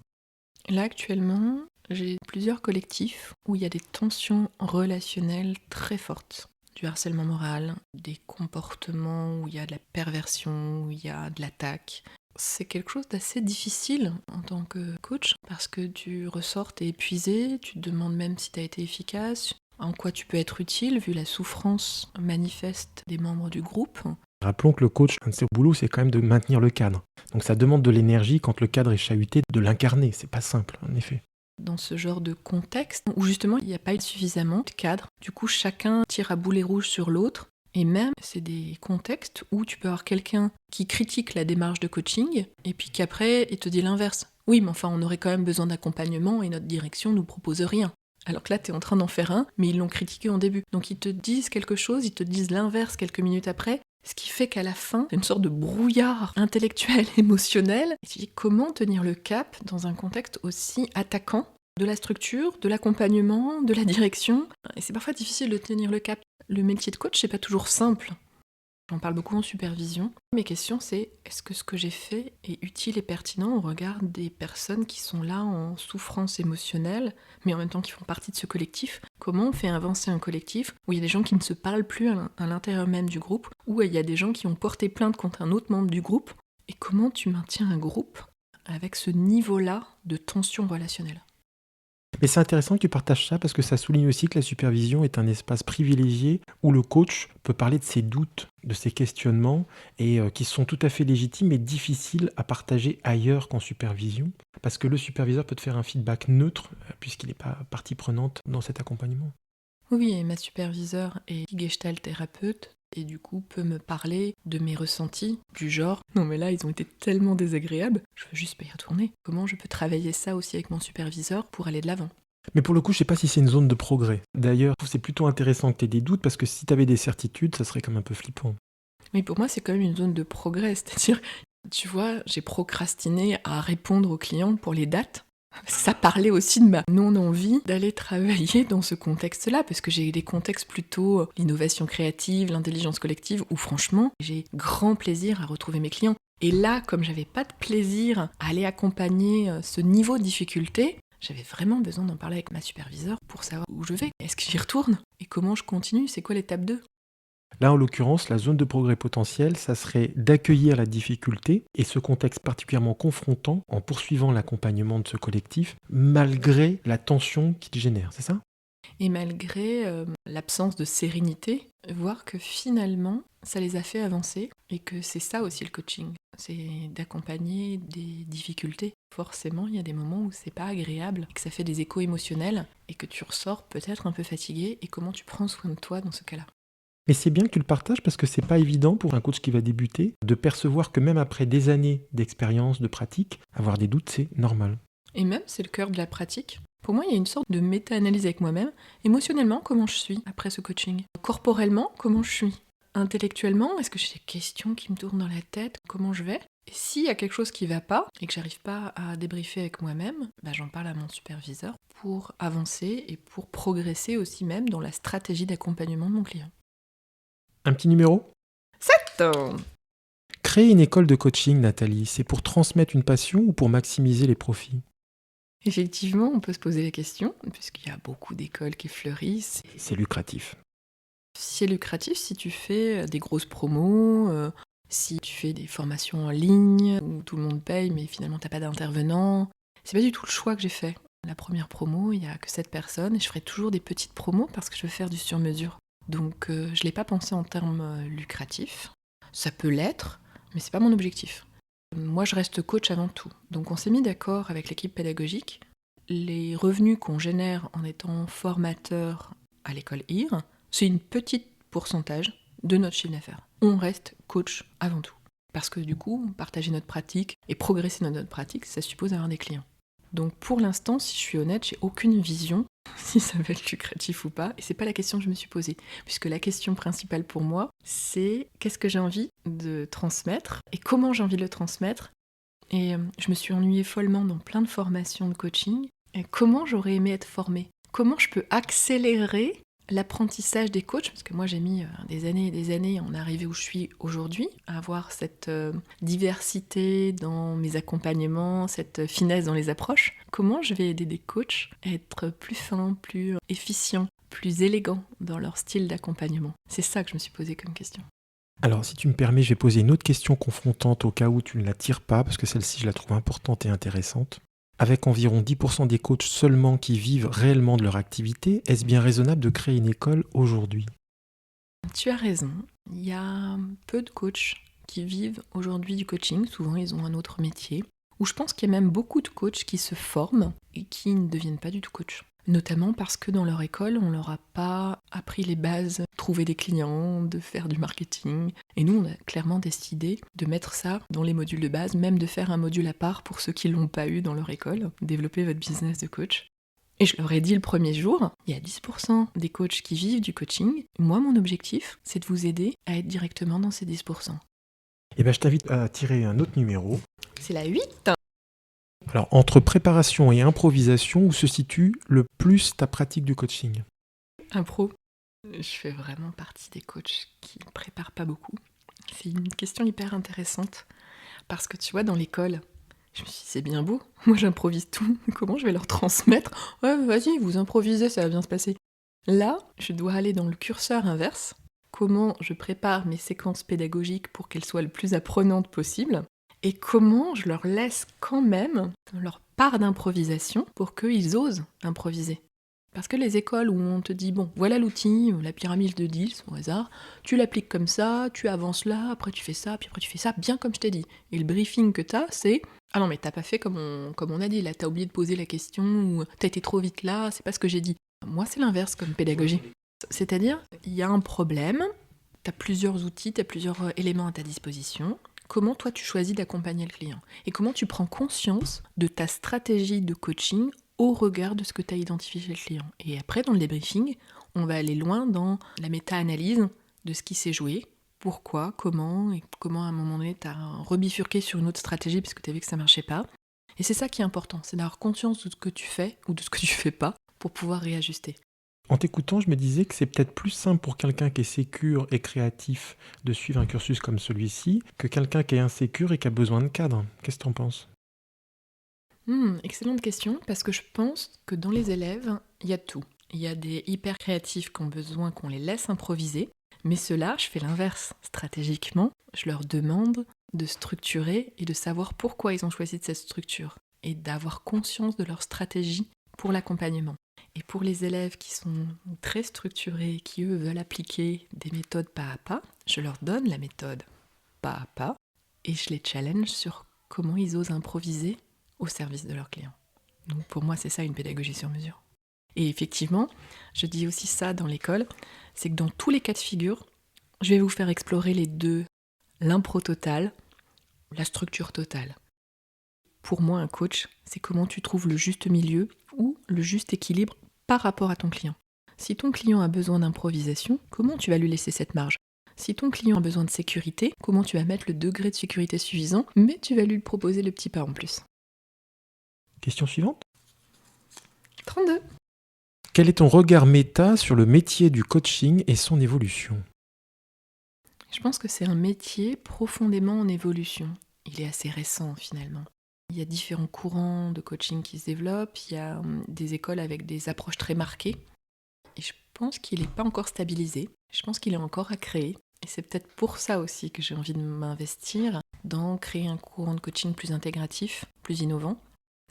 Là actuellement, j'ai plusieurs collectifs où il y a des tensions relationnelles très fortes. Du harcèlement moral, des comportements où il y a de la perversion, où il y a de l'attaque. C'est quelque chose d'assez difficile en tant que coach parce que tu ressors, t'es épuisé, tu te demandes même si t'as été efficace, en quoi tu peux être utile vu la souffrance manifeste des membres du groupe. Rappelons que le coach, un de ses boulots, c'est quand même de maintenir le cadre. Donc ça demande de l'énergie quand le cadre est chahuté, de l'incarner. C'est pas simple, en effet. Dans ce genre de contexte où justement il n'y a pas eu suffisamment de cadre, du coup chacun tire à boulet rouge sur l'autre. Et même, c'est des contextes où tu peux avoir quelqu'un qui critique la démarche de coaching et puis qu'après, il te dit l'inverse. Oui, mais enfin, on aurait quand même besoin d'accompagnement et notre direction nous propose rien. Alors que là, tu es en train d'en faire un, mais ils l'ont critiqué en début. Donc ils te disent quelque chose, ils te disent l'inverse quelques minutes après, ce qui fait qu'à la fin, c'est une sorte de brouillard intellectuel, émotionnel. Et tu dis comment tenir le cap dans un contexte aussi attaquant de la structure, de l'accompagnement, de la direction. Et c'est parfois difficile de tenir le cap. Le métier de coach, c'est pas toujours simple. J'en parle beaucoup en supervision. Mes questions, c'est est-ce que ce que j'ai fait est utile et pertinent au regard des personnes qui sont là en souffrance émotionnelle, mais en même temps qui font partie de ce collectif? Comment on fait avancer un collectif où il y a des gens qui ne se parlent plus à l'intérieur même du groupe, où il y a des gens qui ont porté plainte contre un autre membre du groupe? Et comment tu maintiens un groupe avec ce niveau-là de tension relationnelle? Mais c'est intéressant que tu partages ça parce que ça souligne aussi que la supervision est un espace privilégié où le coach peut parler de ses doutes, de ses questionnements et qui sont tout à fait légitimes et difficiles à partager ailleurs qu'en supervision parce que le superviseur peut te faire un feedback neutre puisqu'il n'est pas partie prenante dans cet accompagnement. Oui, et ma superviseure est gestalt thérapeute et du coup peut me parler de mes ressentis du genre « Non mais là, ils ont été tellement désagréables, je veux juste pas y retourner. Comment je peux travailler ça aussi avec mon superviseur pour aller de l'avant ?» Mais pour le coup, je sais pas si c'est une zone de progrès. D'ailleurs, je trouve que c'est plutôt intéressant que tu aies des doutes parce que si tu avais des certitudes, ça serait comme un peu flippant. Oui, pour moi, c'est quand même une zone de progrès, c'est-à-dire, tu vois, j'ai procrastiné à répondre aux clients pour les dates. Ça parlait aussi de ma non-envie d'aller travailler dans ce contexte-là, parce que j'ai des contextes plutôt l'innovation créative, l'intelligence collective, où franchement, j'ai grand plaisir à retrouver mes clients. Et là, comme j'avais pas de plaisir à aller accompagner ce niveau de difficulté, j'avais vraiment besoin d'en parler avec ma superviseure pour savoir où je vais. Est-ce que j'y retourne? Et comment je continue? C'est quoi l'étape 2? Là, en l'occurrence, la zone de progrès potentiel, ça serait d'accueillir la difficulté et ce contexte particulièrement confrontant en poursuivant l'accompagnement de ce collectif, malgré la tension qu'il génère, c'est ça? Et malgré l'absence de sérénité, voir que finalement, ça les a fait avancer et que c'est ça aussi le coaching, c'est d'accompagner des difficultés. Forcément, il y a des moments où c'est pas agréable, que ça fait des échos émotionnels et que tu ressors peut-être un peu fatigué et comment tu prends soin de toi dans ce cas-là. Mais c'est bien que tu le partages parce que c'est pas évident pour un coach qui va débuter de percevoir que même après des années d'expérience, de pratique, avoir des doutes, c'est normal. Et même, c'est le cœur de la pratique. Pour moi, il y a une sorte de méta-analyse avec moi-même. Émotionnellement, comment je suis après ce coaching ? Corporellement, comment je suis ? Intellectuellement, est-ce que j'ai des questions qui me tournent dans la tête ? Comment je vais ? Et s'il y a quelque chose qui va pas et que j'arrive pas à débriefer avec moi-même, j'en parle à mon superviseur pour avancer et pour progresser aussi même dans la stratégie d'accompagnement de mon client. Un petit numéro ? 7. Créer une école de coaching, Nathalie, c'est pour transmettre une passion ou pour maximiser les profits ? Effectivement, on peut se poser la question, puisqu'il y a beaucoup d'écoles qui fleurissent. C'est lucratif. C'est lucratif si tu fais des grosses promos, si tu fais des formations en ligne où tout le monde paye mais finalement t'as pas d'intervenant. C'est pas du tout le choix que j'ai fait. La première promo, il y a que 7 personnes et je ferai toujours des petites promos parce que je veux faire du sur-mesure. Donc je l'ai pas pensé en termes lucratifs. Ça peut l'être, mais c'est pas mon objectif. Moi je reste coach avant tout. Donc on s'est mis d'accord avec l'équipe pédagogique. Les revenus qu'on génère en étant formateur à l'école IR, c'est une petite pourcentage de notre chiffre d'affaires. On reste coach avant tout. Parce que du coup, partager notre pratique et progresser dans notre pratique, ça suppose avoir des clients. Donc pour l'instant, si je suis honnête, j'ai aucune vision si ça va être lucratif ou pas. Et c'est pas la question que je me suis posée. Puisque la question principale pour moi, c'est qu'est-ce que j'ai envie de transmettre et comment j'ai envie de le transmettre. Et je me suis ennuyée follement dans plein de formations de coaching. Et comment j'aurais aimé être formée ? Comment je peux accélérer l'apprentissage des coachs, parce que moi j'ai mis des années et des années à en arriver où je suis aujourd'hui, à avoir cette diversité dans mes accompagnements, cette finesse dans les approches. Comment je vais aider des coachs à être plus fins, plus efficients, plus élégants dans leur style d'accompagnement ? C'est ça que je me suis posé comme question. Alors, si tu me permets, je vais poser une autre question confrontante au cas où tu ne la tires pas, parce que celle-ci, je la trouve importante et intéressante. Avec environ 10% des coachs seulement qui vivent réellement de leur activité, est-ce bien raisonnable de créer une école aujourd'hui ? Tu as raison. Il y a peu de coachs qui vivent aujourd'hui du coaching. Souvent, ils ont un autre métier. Ou je pense qu'il y a même beaucoup de coachs qui se forment et qui ne deviennent pas du tout coach. Notamment parce que dans leur école, on leur a pas appris les bases, trouver des clients, de faire du marketing. Et nous, on a clairement décidé de mettre ça dans les modules de base, même de faire un module à part pour ceux qui l'ont pas eu dans leur école, développer votre business de coach. Et je leur ai dit le premier jour, il y a 10% des coachs qui vivent du coaching. Moi, mon objectif, c'est de vous aider à être directement dans ces 10%. Eh bien, je t'invite à tirer un autre numéro. C'est la 8. Alors, entre préparation et improvisation, où se situe le plus ta pratique du coaching ? Impro. Je fais vraiment partie des coachs qui ne préparent pas beaucoup. C'est une question hyper intéressante. Parce que tu vois, dans l'école, je me suis dit, c'est bien beau. Moi, j'improvise tout. Comment je vais leur transmettre ? Ouais, vas-y, vous improvisez, ça va bien se passer. Là, je dois aller dans le curseur inverse. Comment je prépare mes séquences pédagogiques pour qu'elles soient le plus apprenantes possible. Et comment je leur laisse quand même leur part d'improvisation pour qu'ils osent improviser. Parce que les écoles où on te dit, bon, voilà l'outil, la pyramide de 10 au hasard, tu l'appliques comme ça, tu avances là, après tu fais ça, puis après tu fais ça, bien comme je t'ai dit. Et le briefing que t'as, c'est, ah non mais t'as pas fait comme on a dit, là t'as oublié de poser la question, ou t'as été trop vite là, c'est pas ce que j'ai dit. Moi c'est l'inverse comme pédagogie. C'est-à-dire, il y a un problème, t'as plusieurs outils, t'as plusieurs éléments à ta disposition. Comment toi tu choisis d'accompagner le client ? Et comment tu prends conscience de ta stratégie de coaching au regard de ce que tu as identifié chez le client. Et après, dans le débriefing, on va aller loin dans la méta-analyse de ce qui s'est joué, pourquoi, comment, et comment à un moment donné tu as rebifurqué sur une autre stratégie parce que tu as vu que ça marchait pas. Et c'est ça qui est important, c'est d'avoir conscience de ce que tu fais ou de ce que tu fais pas pour pouvoir réajuster. En t'écoutant, je me disais que c'est peut-être plus simple pour quelqu'un qui est sécure et créatif de suivre un cursus comme celui-ci que quelqu'un qui est insécure et qui a besoin de cadre. Qu'est-ce que tu en penses ? Excellente question, parce que je pense que dans les élèves, il y a tout. Il y a des hyper créatifs qui ont besoin qu'on les laisse improviser, mais ceux-là, je fais l'inverse. Stratégiquement, je leur demande de structurer et de savoir pourquoi ils ont choisi de cette structure, et d'avoir conscience de leur stratégie pour l'accompagnement. Et pour les élèves qui sont très structurés, qui eux veulent appliquer des méthodes pas à pas, je leur donne la méthode pas à pas, et je les challenge sur comment ils osent improviser au service de leurs clients. Donc pour moi, c'est ça une pédagogie sur mesure. Et effectivement, je dis aussi ça dans l'école, c'est que dans tous les cas de figure, Je vais vous faire explorer les deux, l'impro total, la structure totale. Pour moi, un coach, c'est comment tu trouves le juste milieu ou le juste équilibre par rapport à ton client. Si ton client a besoin d'improvisation, comment tu vas lui laisser cette marge ? Si ton client a besoin de sécurité, comment tu vas mettre le degré de sécurité suffisant, mais tu vas lui proposer le petit pas en plus. Question suivante. 32. Quel est ton regard méta sur le métier du coaching et son évolution ? Je pense que c'est un métier profondément en évolution. Il est assez récent finalement. Il y a différents courants de coaching qui se développent, il y a des écoles avec des approches très marquées. Et je pense qu'il n'est pas encore stabilisé, je pense qu'il est encore à créer. Et c'est peut-être pour ça aussi que j'ai envie de m'investir dans créer un courant de coaching plus intégratif, plus innovant.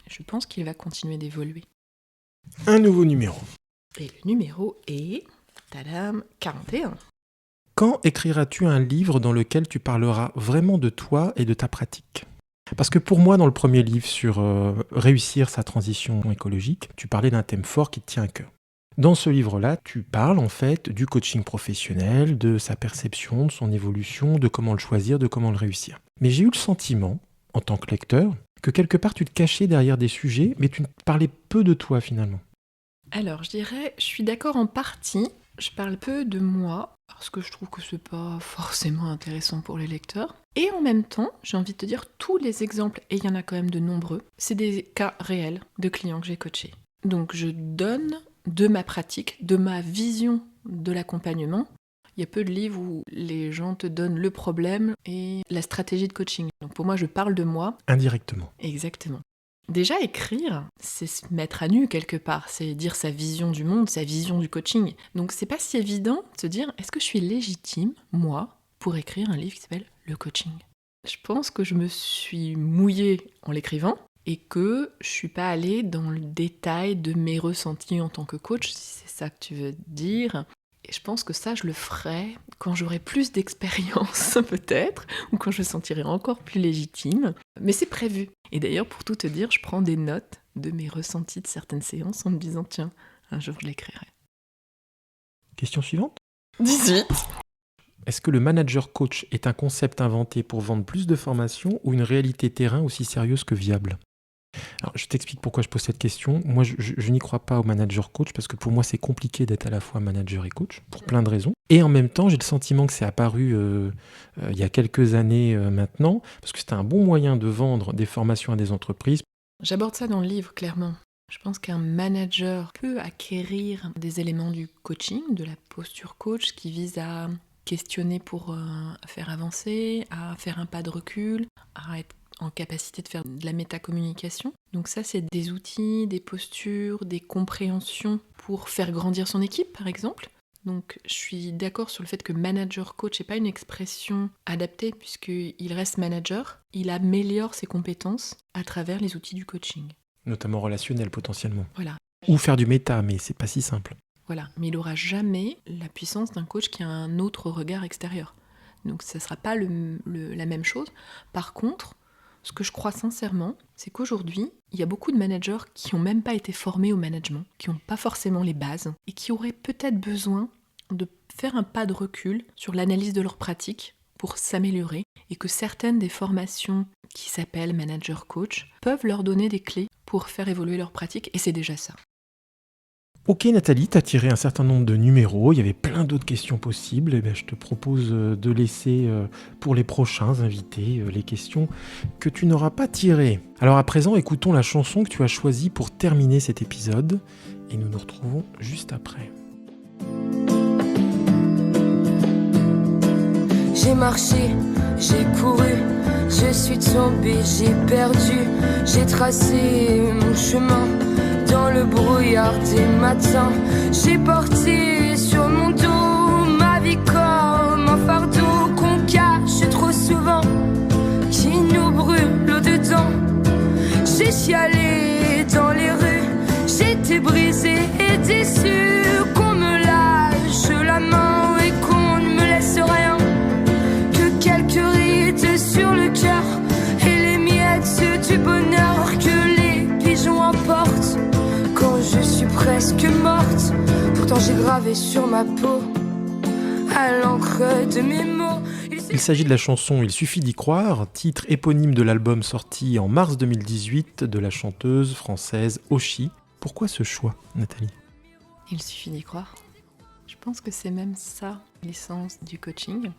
Je pense qu'il va continuer d'évoluer. Un nouveau numéro. Et le numéro est, tadam, 41. Quand écriras-tu un livre dans lequel tu parleras vraiment de toi et de ta pratique ? Parce que pour moi, dans le premier livre sur réussir sa transition écologique, tu parlais d'un thème fort qui te tient à cœur. Dans ce livre-là, tu parles en fait du coaching professionnel, de sa perception, de son évolution, de comment le choisir, de comment le réussir. Mais j'ai eu le sentiment, en tant que lecteur, que quelque part tu te cachais derrière des sujets, mais tu ne parlais peu de toi finalement. Alors, je dirais, je suis d'accord en partie. Je parle peu de moi, parce que je trouve que c'est pas forcément intéressant pour les lecteurs. Et en même temps, j'ai envie de te dire, tous les exemples, et il y en a quand même de nombreux, c'est des cas réels de clients que j'ai coachés. Donc je donne de ma pratique, de ma vision de l'accompagnement. Il y a peu de livres où les gens te donnent le problème et la stratégie de coaching. Donc pour moi, je parle de moi. Indirectement. Exactement. Déjà, écrire, c'est se mettre à nu quelque part, c'est dire sa vision du monde, sa vision du coaching. Donc c'est pas si évident de se dire, est-ce que je suis légitime, moi, pour écrire un livre qui s'appelle « Le coaching ». Je pense que je me suis mouillée en l'écrivant et que je suis pas allée dans le détail de mes ressentis en tant que coach, si c'est ça que tu veux dire. Et je pense que ça, je le ferai quand j'aurai plus d'expérience, peut-être, ou quand je me sentirai encore plus légitime. Mais c'est prévu. Et d'ailleurs, pour tout te dire, je prends des notes de mes ressentis de certaines séances en me disant, tiens, un jour je l'écrirai. Question suivante. 18. Est-ce que le manager coach est un concept inventé pour vendre plus de formations ou une réalité terrain aussi sérieuse que viable ? Alors, je t'explique pourquoi je pose cette question. Moi, je n'y crois pas au manager coach parce que pour moi, c'est compliqué d'être à la fois manager et coach pour plein de raisons. Et en même temps, j'ai le sentiment que c'est apparu il y a quelques années maintenant parce que c'était un bon moyen de vendre des formations à des entreprises. J'aborde ça dans le livre, clairement. Je pense qu'un manager peut acquérir des éléments du coaching, de la posture coach qui vise à questionner pour faire avancer, à faire un pas de recul, à être en capacité de faire de la métacommunication. Donc ça, c'est des outils, des postures, des compréhensions pour faire grandir son équipe, par exemple. Donc je suis d'accord sur le fait que manager-coach n'est pas une expression adaptée puisqu'il reste manager. Il améliore ses compétences à travers les outils du coaching. Notamment relationnel, potentiellement. Voilà. Ou faire du méta, mais c'est pas si simple. Voilà, mais il n'aura jamais la puissance d'un coach qui a un autre regard extérieur. Donc ça ne sera pas la même chose. Par contre, ce que je crois sincèrement, c'est qu'aujourd'hui, il y a beaucoup de managers qui n'ont même pas été formés au management, qui n'ont pas forcément les bases, et qui auraient peut-être besoin de faire un pas de recul sur l'analyse de leur pratique pour s'améliorer, et que certaines des formations qui s'appellent manager coach peuvent leur donner des clés pour faire évoluer leur pratique, et c'est déjà ça. Ok Nathalie, tu as tiré un certain nombre de numéros, il y avait plein d'autres questions possibles, et je te propose de laisser pour les prochains invités les questions que tu n'auras pas tirées. Alors à présent, écoutons la chanson que tu as choisie pour terminer cet épisode, et nous nous retrouvons juste après. J'ai marché, j'ai couru, je suis tombée, j'ai perdu, j'ai tracé mon chemin. Dans le brouillard des matins, j'ai porté sur mon dos ma vie comme un fardeau qu'on cache trop souvent, qui nous brûle au-dedans. J'ai chialé dans les rues, j'étais brisée et déçue, qu'on me lâche la main et qu'on ne me laisse rien, que quelques rides sur le cœur et les miettes du bonheur que les pigeons emportent. Quand je suis presque morte, pourtant j'ai gravé sur ma peau à l'encre de mes mots. Il s'agit de la chanson Il suffit d'y croire, titre éponyme de l'album sorti en mars 2018 de la chanteuse française Oshi. Pourquoi ce choix, Nathalie ? Il suffit d'y croire. Je pense que c'est même ça, l'essence du coaching.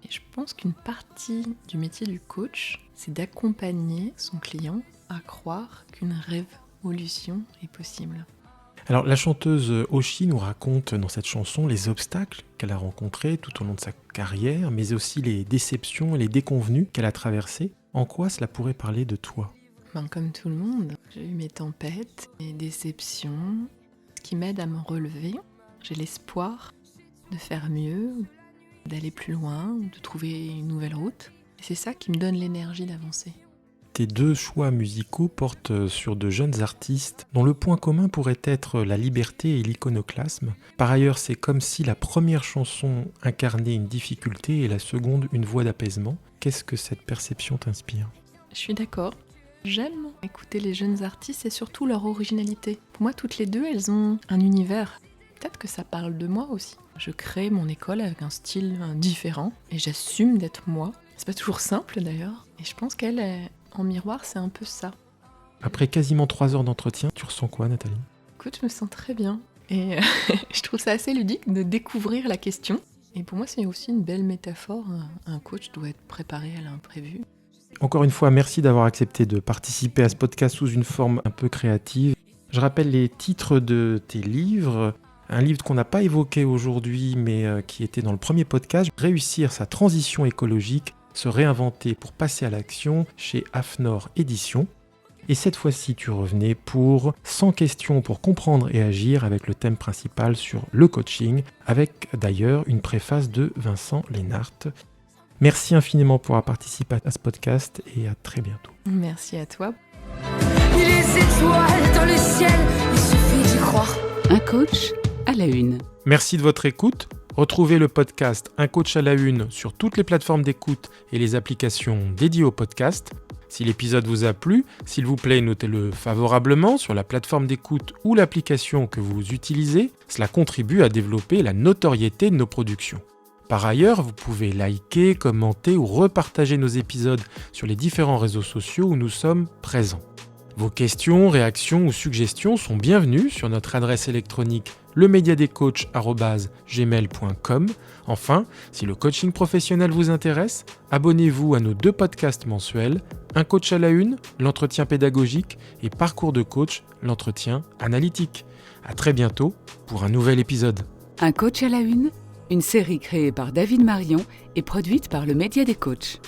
Et je pense qu'une partie du métier du coach, c'est d'accompagner son client à croire qu'une révolution est possible. Alors la chanteuse Oshi nous raconte dans cette chanson les obstacles qu'elle a rencontrés tout au long de sa carrière, mais aussi les déceptions et les déconvenues qu'elle a traversées. En quoi cela pourrait parler de toi ? Comme tout le monde, j'ai eu mes tempêtes, mes déceptions, ce qui m'aide à me relever. J'ai l'espoir de faire mieux, d'aller plus loin, de trouver une nouvelle route. Et c'est ça qui me donne l'énergie d'avancer. Tes deux choix musicaux portent sur de jeunes artistes dont le point commun pourrait être la liberté et l'iconoclasme. Par ailleurs, c'est comme si la première chanson incarnait une difficulté et la seconde une voie d'apaisement. Qu'est-ce que cette perception t'inspire ? Je suis d'accord. J'aime écouter les jeunes artistes et surtout leur originalité. Pour moi, toutes les deux, elles ont un univers. Peut-être que ça parle de moi aussi. Je crée mon école avec un style différent et j'assume d'être moi. C'est pas toujours simple d'ailleurs. Et je pense qu'elle, en miroir, c'est un peu ça. Après quasiment 3 heures d'entretien, tu ressens quoi, Nathalie ? Écoute, je me sens très bien. Et je trouve ça assez ludique de découvrir la question. Et pour moi, c'est aussi une belle métaphore. Un coach doit être préparé à l'imprévu. Encore une fois, merci d'avoir accepté de participer à ce podcast sous une forme un peu créative. Je rappelle les titres de tes livres. Un livre qu'on n'a pas évoqué aujourd'hui, mais qui était dans le premier podcast. Réussir sa transition écologique, se réinventer pour passer à l'action chez Afnor Éditions. Et cette fois-ci, tu revenais pour 100 questions pour comprendre et agir avec le thème principal sur le coaching, avec d'ailleurs une préface de Vincent Lénart. Merci infiniment pour avoir participé à ce podcast et à très bientôt. Merci à toi. Et les étoiles dans le ciel, il suffit d'y croire. Un coach à la une. Merci de votre écoute. Retrouvez le podcast Un coach à la une sur toutes les plateformes d'écoute et les applications dédiées au podcast. Si l'épisode vous a plu, s'il vous plaît, notez-le favorablement sur la plateforme d'écoute ou l'application que vous utilisez. Cela contribue à développer la notoriété de nos productions. Par ailleurs, vous pouvez liker, commenter ou repartager nos épisodes sur les différents réseaux sociaux où nous sommes présents. Vos questions, réactions ou suggestions sont bienvenues sur notre adresse électronique lemediadescoach@gmail.com. Enfin, si le coaching professionnel vous intéresse, abonnez-vous à nos 2 podcasts mensuels, Un coach à la une, l'entretien pédagogique, et Parcours de coach, l'entretien analytique. À très bientôt pour un nouvel épisode. Un coach à la une, une série créée par David Marion et produite par le Média des Coachs.